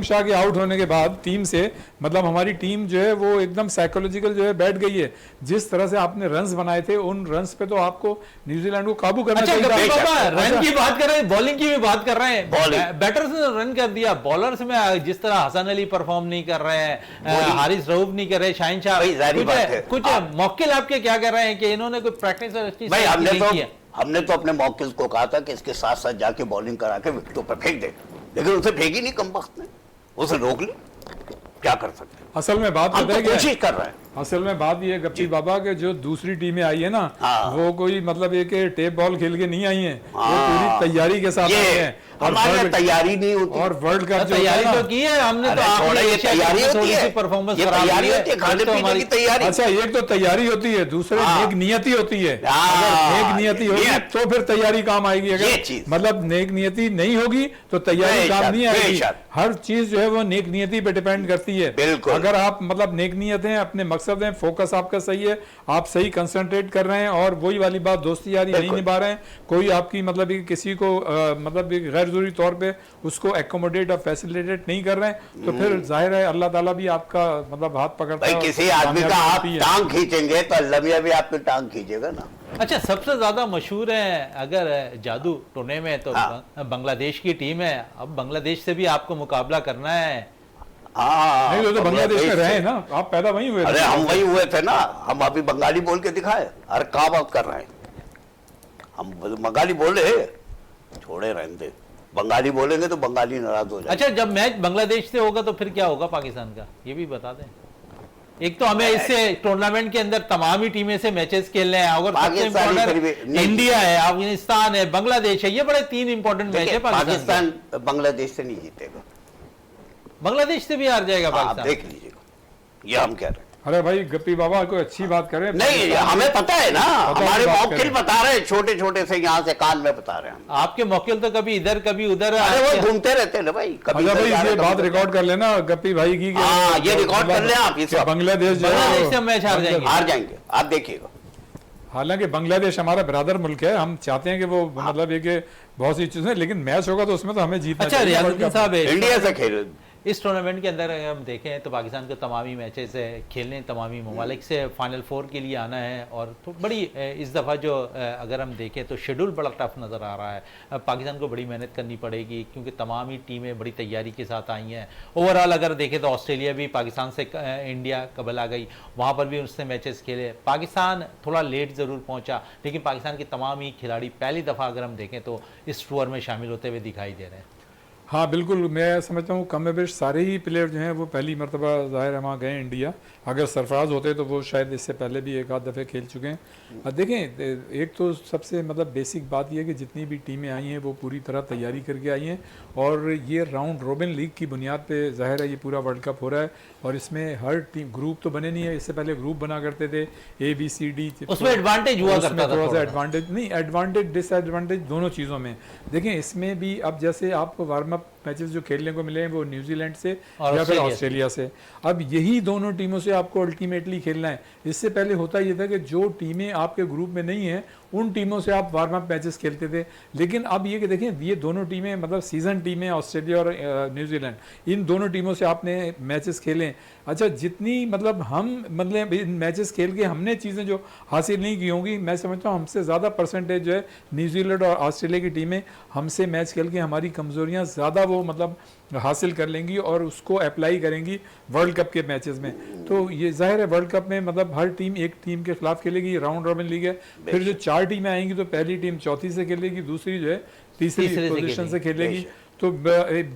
B: शाह के आउट होने के बाद टीम से मतलब हमारी टीम जो है वो एकदम साइकोलॉजिकल जो है बैठ गई है। जिस तरह से आपने रन्स बनाए थे उन रन्स पे तो आपको न्यूजीलैंड को काबू करना
A: अच्छा
B: चाहिए
A: गप्पी
B: था।
A: बाबा, रन की बात कर रहे हैं, बॉलिंग की भी बात कर रहे हैं।
D: बॉलिंग।
A: बैटर्स ने रन कर दिया, बॉलर्स में जिस तरह हसन अली परफॉर्म नहीं कर रहे हैं, हारिस रऊफ नहीं कर रहे, शाहिन शाह,
D: भाई, जाहिर बात है।
A: कुछ मौकिल आपके क्या कर रहे हैं कि इन्होंने कोई प्रैक्टिस
D: भाई हमने तो अपने मौकिल को कहा था कि इसके साथ साथ जाके बॉलिंग करा के विकेटों पर फेंक दे, लेकिन उसे फेंकी नहीं कमबख्त ने, उसे रोक ली। क्या कर सकते हैं?
B: असल में बात
D: हम
B: पता है
D: तो
B: क्या
D: कोशिश
B: है?
D: कर रहे हैं।
B: असल में बात ये गप्पी बाबा के जो दूसरी टीमें आई है ना,
D: हाँ।
B: वो कोई मतलब ये कि टेप बॉल खेल के नहीं आई हैं, वो
D: हाँ।
B: पूरी तैयारी के साथ आई
D: ये
B: हैं। और
D: हमारे
B: वर्ल्ड-
D: तैयारी नहीं होती।
B: और वर्ल्ड कप जो
A: तैयारी
B: होता है
A: तो
B: ना-
A: की है हमने, तो
D: अरे छोड़ो,
A: आपने
D: ये
A: एशिया कप
D: तैयारी
A: में
D: होती
A: थोड़ी
D: है,
A: सी परफॉर्मेंस
D: ये
A: खराब
D: तैयारी
A: हुई
D: होती है, खाने
A: तो
D: पीने
A: हमारी
D: की तैयारी।
B: अच्छा, एक तो तैयारी होती है, दूसरे
D: हाँ।
B: नेक नियति होती है।
D: हाँ,
B: अगर नेक नियति होगी
D: नियत।
B: तो फिर तैयारी काम आएगी।
D: ये
B: अगर
D: चीज।
B: मतलब नेक नियति नहीं होगी तो तैयारी
D: बेशक,
B: काम नहीं आएगी।
D: बेशक।
B: हर चीज जो है वो नेक नियति पे डिपेंड करती है।
D: बिल्कुल।
B: अगर आप मतलब नेक नियत हैं, अपने मकसद हैं, फोकस आपका सही है, आप सही कंसंट्रेट कर रहे हैं और वही वाली बात दोस्ती यारी नहीं
D: बिल्कुल।
B: निभा रहे हैं, कोई आपकी मतलब कि किसी को मतलब कि गैर जरूरी तौर पे उसको एकोमोडेट और फैसिलिटेट नहीं कर रहे हैं, तो फिर जाहिर है अल्लाह ताला भी आपका मतलब हाथ पकड़ता
D: भाई
B: है।
D: किसी आदमी का आप
B: कामयाबी है।
D: टांग खींचेंगे तो अल्लाह मियां भी आपकी टांग खींचेगा ना।
A: अच्छा, सबसे ज्यादा मशहूर है अगर जादू टोने में तो
D: हाँ।
A: बांग्लादेश की टीम है। अब बांग्लादेश से भी आपको मुकाबला करना है।
D: हाँ,
B: नहीं, वो तो बांग्लादेश में
D: से।
B: रहे ना, आप पैदा वहीं हुए थे।
D: अरे हम वही हुए थे ना, हम अभी बंगाली बोल के दिखाए। अरे कहाँ बात कर रहे हैं, हम बंगाली बोले, छोड़े रहने दे। बंगाली बोलेंगे तो बंगाली नाराज हो जाए।
A: अच्छा, जब मैच बांग्लादेश से होगा तो फिर क्या होगा पाकिस्तान का, ये भी बता दें। एक तो हमें इससे टूर्नामेंट के अंदर तमाम ही टीमें से मैचेस खेलने हैं। अगर सबसे
D: पाकिस्तानी फिर भी
A: इम्पोर्टेंट
D: नहीं।
A: इंडिया है, अफगानिस्तान है, बांग्लादेश है, ये बड़े 3 इंपॉर्टेंट मैच है पाकिस्तान
D: पाकिस्तान बांग्लादेश से नहीं जीतेगा।
A: के। बांग्लादेश से भी हार जाएगा
D: आप
A: पाकिस्तान।
D: देख लीजिएगा, ये हम कह रहे हैं।
B: अरे भाई गप्पी बाबा कोई अच्छी बात करें।
D: नहीं, हमें पता है ना,
B: पता
D: हमारे
B: की बात
D: मौकिल
B: करें।
D: बता रहे हैं, छोटे छोटे से यहाँ से कान में बता रहे हैं हम।
A: आपके मौकिल तो कभी इधर कभी उधर।
D: अरे वो घूमते रहते हैं ना भाई, कभी
B: अच्छा
D: इधर
B: भाई
D: जा रहे
B: ये
D: हैं,
B: बात
D: कभी उधर।
B: रिकॉर्ड कर लेना गप्पी भाई की कि
D: हाँ, ये रिकॉर्ड कर लें आप, इस
B: कि
D: वक्त।
B: बांग्लादेश जो है
A: बांग्लादेश
B: वो-
A: से मैच हार जाएंगे।
D: हार जाएंगे, आप देखिएगा।
B: हालांकि बांग्लादेश हमारा ब्रदर मुल्क है, हम चाहते हैं कि वो मतलब ये कि बहुत सी चीजें, लेकिन मैच होगा तो उसमें तो हमें जीतना
A: अच्छा
B: चाहिए।
A: Riyazuddin
B: world cup.
A: साहब,
D: इंडिया से खेल
A: इस टूर्नामेंट के अंदर अगर हम देखें तो पाकिस्तान को तमामी मैचेस है खेलने, तमामी ममालिक से फाइनल 4 के लिए आना है। और तो बड़ी इस दफ़ा जो अगर हम देखें तो शेड्यूल बड़ा टफ नज़र आ रहा है। पाकिस्तान को बड़ी मेहनत करनी पड़ेगी क्योंकि तमाम ही टीमें बड़ी तैयारी के साथ आई हैं। ओवरऑल अगर देखें तो ऑस्ट्रेलिया भी पाकिस्तान से इंडिया कबल आ गई, वहाँ पर भी उसने मैचेस खेले। पाकिस्तान थोड़ा लेट ज़रूर पहुँचा, लेकिन पाकिस्तान के तमाम ही खिलाड़ी पहली दफ़ा अगर हम देखें तो इस टूर में शामिल होते हुए दिखाई दे रहे हैं।
B: हाँ बिल्कुल, मैं समझता हूँ कम बेश सारे ही प्लेयर जो हैं वो पहली मरतबा ज़ाहिर है वहाँ गए इंडिया। अगर सरफराज होते तो वो शायद इससे पहले भी एक आध दफ़े खेल चुके हैं। अब देखें, एक तो सबसे मतलब बेसिक बात यह है कि जितनी भी टीमें आई हैं वो पूरी तरह तैयारी करके आई हैं और ये राउंड रोबिन लीग की बुनियाद पे ज़ाहिर है ये पूरा वर्ल्ड कप हो रहा है। और इसमें हर टीम ग्रुप तो बने नहीं है, इससे पहले ग्रुप बना करते थे ABCD,
A: उसमें एडवांटेज हुआ करता था,
B: थोड़ा सा एडवांटेज नहीं, एडवांटेज डिसएडवांटेज दोनों चीज़ों में। देखें इसमें भी अब जैसे आपको वार्म अप मैचेस जो खेलने को मिले हैं वो न्यूजीलैंड से
A: और
B: या फिर
A: ऑस्ट्रेलिया से।
B: ऑस्ट्रेलिया से। अब यही दोनों टीमों से आपको अल्टीमेटली खेलना है। इससे पहले होता ये था कि जो टीमें आपके ग्रुप में नहीं हैं उन टीमों से आप वार्म अप मैचेस खेलते थे, लेकिन अब ये कि देखें ये दोनों टीमें मतलब सीजन टीमें ऑस्ट्रेलिया और न्यूजीलैंड, इन दोनों टीमों से आपने मैचेस खेलें। अच्छा, जितनी मतलब हम मतलब इन मैचेस खेल के हमने चीज़ें जो हासिल नहीं की होंगी, मैं समझता हूँ हमसे ज़्यादा परसेंटेज जो है न्यूजीलैंड और ऑस्ट्रेलिया की टीमें हमसे मैच खेल के हमारी कमज़ोरियाँ ज़्यादा वो मतलब हासिल कर लेंगी और उसको अप्लाई करेंगी वर्ल्ड कप के मैचेस में। तो ये जाहिर है वर्ल्ड कप में मतलब हर टीम एक टीम के खिलाफ खेलेगी, राउंड रॉबिन लीग है, फिर जो 4 टीमें आएंगी तो पहली टीम चौथी से खेलेगी, दूसरी जो है तीसरी
A: तीसरे से
B: पोजीशन से खेलेगी।
D: बेशक।
B: तो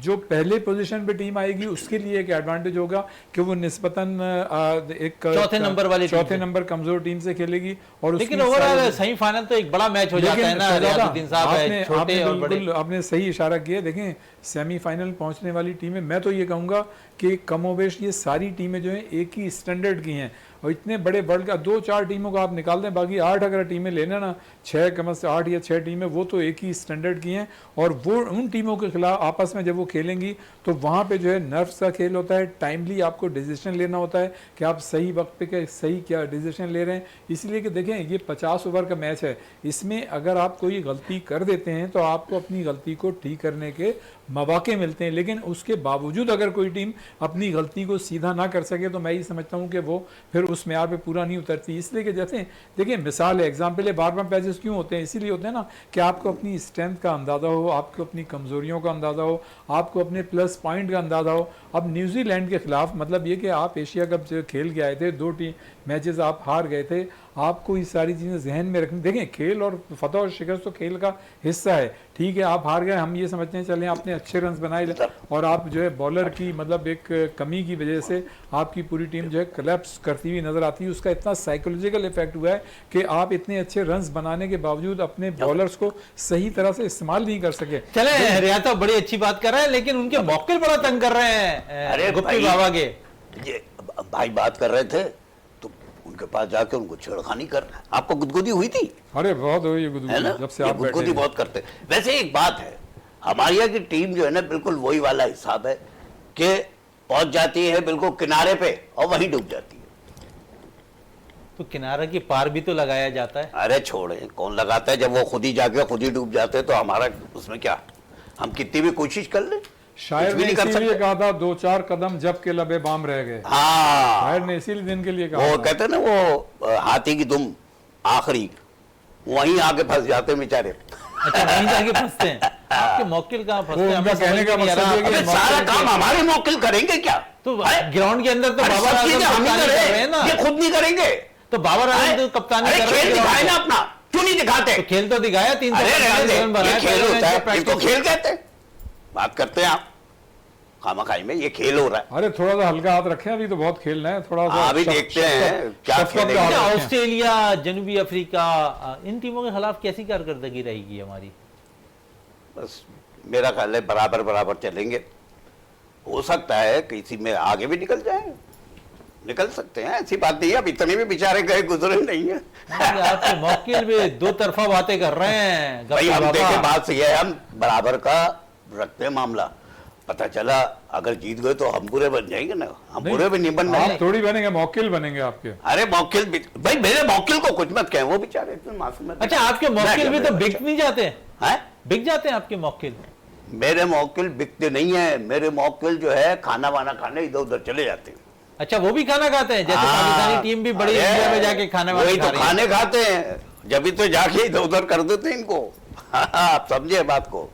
B: जो पहले पोजीशन पे टीम आएगी उसके लिए एक एडवांटेज होगा कि वो निस्बतन एक
A: चौथे नंबर वाली टीम
B: चौथे
A: से।
B: नंबर कमजोर टीम से खेलेगी। और
A: लेकिन
B: उसकी
A: ओवरऑल
B: सारी-
A: सेमीफाइनल तो एक बड़ा मैच हो जाता
B: लेकिन
A: है ना,
B: शहजादा,
A: रियाजुद्दीन साहब है,
B: आपने
A: छोटे और बड़े।
B: बिल्कुल आपने सही इशारा किया। देखें सेमीफाइनल पहुंचने वाली टीमें, मैं तो ये कहूंगा कि कमोबेश ये सारी टीमें जो हैं एक ही स्टैंडर्ड की हैं, और इतने बड़े वर्ल्ड का 2-4 टीमों को आप निकाल दें, बाकी 8 अगर टीमें लेना ना, 6 कम से 8 या 6 टीमें, वो तो एक ही स्टैंडर्ड की हैं। और वो उन टीमों के खिलाफ आपस में जब वो खेलेंगी तो वहाँ पे जो है नर्व्स का खेल होता है, टाइमली आपको डिसीजन लेना होता है कि आप सही वक्त पे के सही क्या डिसीजन ले रहे हैं। इसलिए कि देखें ये 50 ओवर का मैच है, इसमें अगर आप कोई गलती कर देते हैं तो आपको अपनी गलती को ठीक करने के मौके मिलते हैं, लेकिन उसके बावजूद अगर कोई टीम अपनी गलती को सीधा ना कर सके तो मैं ये समझता हूँ कि वो फिर उस म्यार पे पूरा नहीं उतरती। इसलिए कि जैसे देखिए मिसाल है, एग्जाम्पल है, बार बार पैचेस क्यों होते हैं, इसीलिए होते हैं ना कि आपको अपनी स्ट्रेंथ का अंदाज़ा हो, आपको अपनी कमज़ोरियों का अंदाज़ा हो, आपको अपने प्लस पॉइंट का अंदाज़ा हो। अब न्यूजीलैंड के खिलाफ मतलब ये कि आप एशिया कप जो खेल के आए थे, 2 टीम मैचेस आप हार गए थे, आपको ये सारी चीज़ें जहन में रखनी। देखें खेल और फतह और शिकस्त तो खेल का हिस्सा है, ठीक है आप हार गए, हम ये समझते हैं चलें आपने अच्छे रन बनाए और आप जो है बॉलर की मतलब एक कमी की वजह से आपकी पूरी टीम जो है कोलैप्स करती हुई नजर आती है। उसका इतना साइकोलॉजिकल इफेक्ट हुआ है कि आप इतने अच्छे रन बनाने के बावजूद अपने बॉलर्स को सही तरह से इस्तेमाल नहीं कर सके।
A: चले रियाज साहब बड़ी अच्छी बात कर रहे हैं, लेकिन उनके मौके बड़ा तंग कर रहे हैं
D: अरे
A: गुप्ती
D: भाई,
A: बाबा के।
D: ये भाई बात कर रहे थे तो उनके पास जाके उनको छेड़खानी करना, आपको गुदगुदी हुई थी?
B: अरे बहुत हो ये
D: है ना,
B: गुदगुदी जब से
D: ये
B: आप बैठे
D: गुदगुदी
B: हैं।
D: बहुत करते। वैसे एक बात है, हमारी यहाँ की टीम जो है ना बिल्कुल वही वाला हिसाब है कि पहुंच जाती है बिल्कुल किनारे पे और वहीं डूब जाती है।
A: तो किनारा की पार भी तो लगाया जाता है।
D: अरे छोड़े, कौन लगाता है, जब वो खुद ही जाके खुद ही डूब जाते हैं तो हमारा उसमें क्या, हम कितनी भी कोशिश कर ले
B: शायर
D: कुछ भी
B: ने
D: नहीं कर
B: इसीलिए
D: सकते।
B: कहा था 2-4 कदम जब के लबे बाम रह गए।
D: हाँ,
B: शायर ने इसीलिए दिन के लिए कहा
D: वो
B: था।
D: कहते हैं ना वो हाथी की दुम आखिरी, वहीं आके फंस जाते हैं बेचारे।
A: अच्छा वहीं जाके फंसते हैं, आपके मौकिल कहाँ फंसते
B: वो
A: हैं,
B: उनका
A: हमें समझ
B: कहने का
A: में नहीं आ
B: मकसद
A: रहा।
B: ये कि
D: अबे
A: अबे
D: सारा
A: मौकिल
D: काम
A: के-
D: हमारे मौकिल करेंगे क्या?
A: तो
D: हैं?
A: ग्राउंड के अंदर तो
D: अरे
A: बाबर
D: सब
A: आजम
D: चीजें हम ही
A: कप्तानी कर रहे हैं ना,
D: ये खुद नहीं करेंगे।
A: तो बाबर आजम
D: हैं?
A: तो कप्तानी
D: अरे
A: कर रहे
D: खेल
A: हैं
D: दिखाए
A: ground
D: ना
A: पे।
D: अपना, क्यों नहीं दिखाते?
A: तो खेल तो दिखाया,
D: अरे रहने
A: 345
D: दे,
A: रन बनाए
D: ये खेल
A: पहले
D: होता
A: मैच
D: है,
A: में
D: इसको
A: practice।
D: खेल कहते हैं। बात करते हैं आप खामखाई में, ये खेल हो रहा है।
B: अरे थोड़ा सा हल्का हाथ रखें, अभी तो बहुत खेलना है, थोड़ा सा
D: अभी
B: शफ-
D: देखते हैं
B: शफकत-
D: क्या
B: शफकत
D: खेलेंगे।
B: का हाथ
A: अच्छा,
B: रखें।
A: ऑस्ट्रेलिया, जनूबी अफ्रीका, इन टीमों के खिलाफ कैसी कारकर्दगी रहेगी हमारी?
D: बस मेरा ख्याल है बराबर बराबर चलेंगे, हो सकता है किसी में आगे भी निकल जाए, निकल सकते हैं, ऐसी बात नहीं है। अब इतने भी बेचारे गए गुजरे नहीं है।
A: आपके मौकिल भी दो तरफा बातें कर रहे हैं
D: भाई
A: गप्पी
D: हम
A: बाबा।
D: देखे, बात सही है, हम बराबर का रखते हैं मामला। पता चला अगर जीत गए तो हम बुरे बन जाएंगे ना, हम
B: नहीं,
D: बुरे भी नहीं बनना
B: आप
D: है।
B: थोड़ी बनेंगे, मौकिल बनेंगे आपके।
D: अरे मौकिल भी, भाई मेरे मौकिल को कुछ मत कहें, वो बेचारे इतने मासूम हैं।
A: अच्छा आपके मौकिल भी
D: मैं
A: तो
D: क्या
A: बिक नहीं जाते,
D: हैं?
A: बिक जाते हैं आपके मौकिल।
D: मेरे मौकिल बिकते नहीं है, मेरे मौकिल जो है खाना वाना खाने इधर उधर चले जाते हैं।
A: अच्छा वो भी खाना खाते हैं, जैसे
D: हाँ,
A: पाकिस्तानी टीम भी बड़ी
D: अरे,
A: इंडिया में जाके खाने वाले
D: वही
A: खा
D: तो
A: रही है।
D: खाने खाते हैं, जब भी तो जाके इधर उधर कर देते हैं इनको। आप समझे बात को।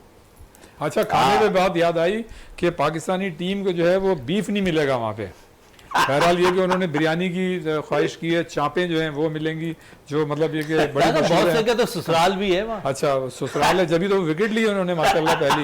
B: अच्छा खाने पे बात याद आई कि पाकिस्तानी टीम को जो है वो बीफ नहीं मिलेगा वहाँ पे। बहरहाल ये कि उन्होंने बिरयानी की ख्वाहिश की है, चापें जो हैं वो मिलेंगी, जो मतलब ये कि बड़ी
A: दादा,
B: मशहूर
A: बहुत
B: है।
A: से का तो ससुराल भी है वहाँ।
B: अच्छा ससुराल है, जब तो विकेट ली उन्होंने माशाल्लाह पहली,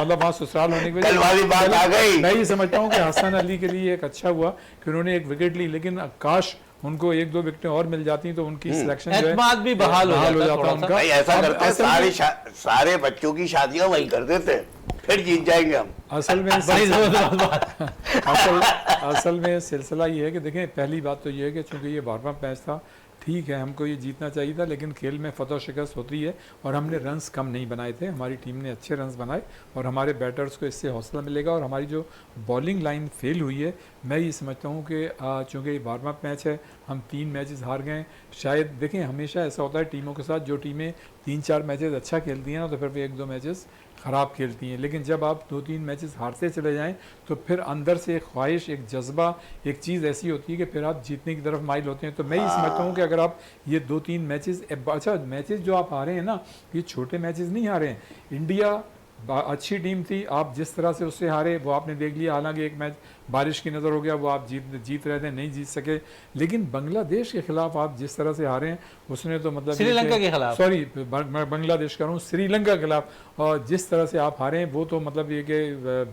B: मतलब वहाँ ससुराल होने की
D: कल वाली बात आ गई।
B: मैं ये समझता हूँ कि हसन अली के लिए एक अच्छा हुआ कि उन्होंने एक विकेट ली, लेकिन काश उनको 1-2 विकेटें और मिल जाती तो उनकी सिलेक्शन जो है
A: एतमाद भी बहाल हो जाता थोड़ा सा।
B: उनका।
D: भाई ऐसा
B: अब
D: करते हैं,
B: असल में-
D: सारे बच्चों की शादियां वहीं कर देते हैं, फिर जीत जाएंगे हम।
B: असल में
A: बड़ी जबरदस्त बात।
B: असल में सिलसिला ये है कि देखें, पहली बात तो ये है कि चूंकि ये बार-बार मैच था, ठीक है, हमको ये जीतना चाहिए था, लेकिन खेल में फतह शिकस्त होती है और हमने रन्स कम नहीं बनाए थे। हमारी टीम ने अच्छे रन्स बनाए और हमारे बैटर्स को इससे हौसला मिलेगा। और हमारी जो बॉलिंग लाइन फेल हुई है, मैं ये समझता हूँ कि चूँकि ये वार्म अप मैच है, हम 3 मैचेस हार गए। शायद देखें, हमेशा ऐसा होता है टीमों के साथ, जो टीमें 3-4 मैचेस अच्छा खेलती हैं ना, तो फिर भी 1-2 मैचेस ख़राब खेलती हैं। लेकिन जब आप 2-3 मैचेस हारते चले जाएं, तो फिर अंदर से एक ख्वाहिश, एक जज्बा, एक चीज़ ऐसी होती है कि फिर आप जीतने की तरफ माइल होते हैं। तो मैं ये समझता हूँ कि अगर आप ये 2-3 मैचेस, अच्छा मैचेस जो आप हारे हैं ना, ये छोटे मैचेस नहीं हारे हैं। इंडिया अच्छी टीम थी, आप जिस तरह से उससे हारे वो आपने देख लिया। हालांकि एक मैच बारिश की नज़र हो गया, वो आप जीत रहे थे, नहीं जीत सके। लेकिन बांग्लादेश के खिलाफ आप जिस तरह से हारे हैं, उसने तो मतलब
A: श्रीलंका के खिलाफ,
B: सॉरी मैं बांग्लादेश कर रहा हूँ, श्रीलंका के खिलाफ, और जिस तरह से आप हारे हैं, वो तो मतलब ये कि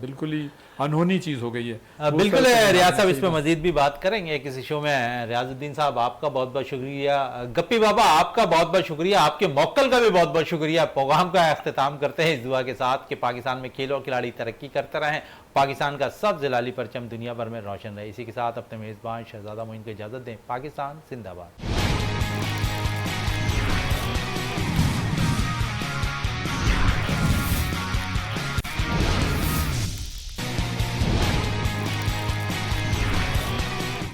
B: बिल्कुल ही अनहोनी चीज़ हो गई है।
A: बिल्कुल रियाज साहब, इस पर मजीद भी बात करेंगे किसी शो में। रियाजुद्दीन साहब, आपका बहुत बहुत शुक्रिया। गप्पी बाबा, आपका बहुत बहुत शुक्रिया। आपके मौक्कल का भी बहुत बहुत शुक्रिया। प्रोग्राम का अख्तिताम करते हैं इस दुआ के साथ कि पाकिस्तान में खेल और खिलाड़ी तरक्की करते रहें, पाकिस्तान का सब जलाली परचम दुनिया भर में रोशन रहे। इसी के साथ अपने मेज़बान शहजादा मोइन को इजाज़त दें। पाकिस्तान जिंदाबाद।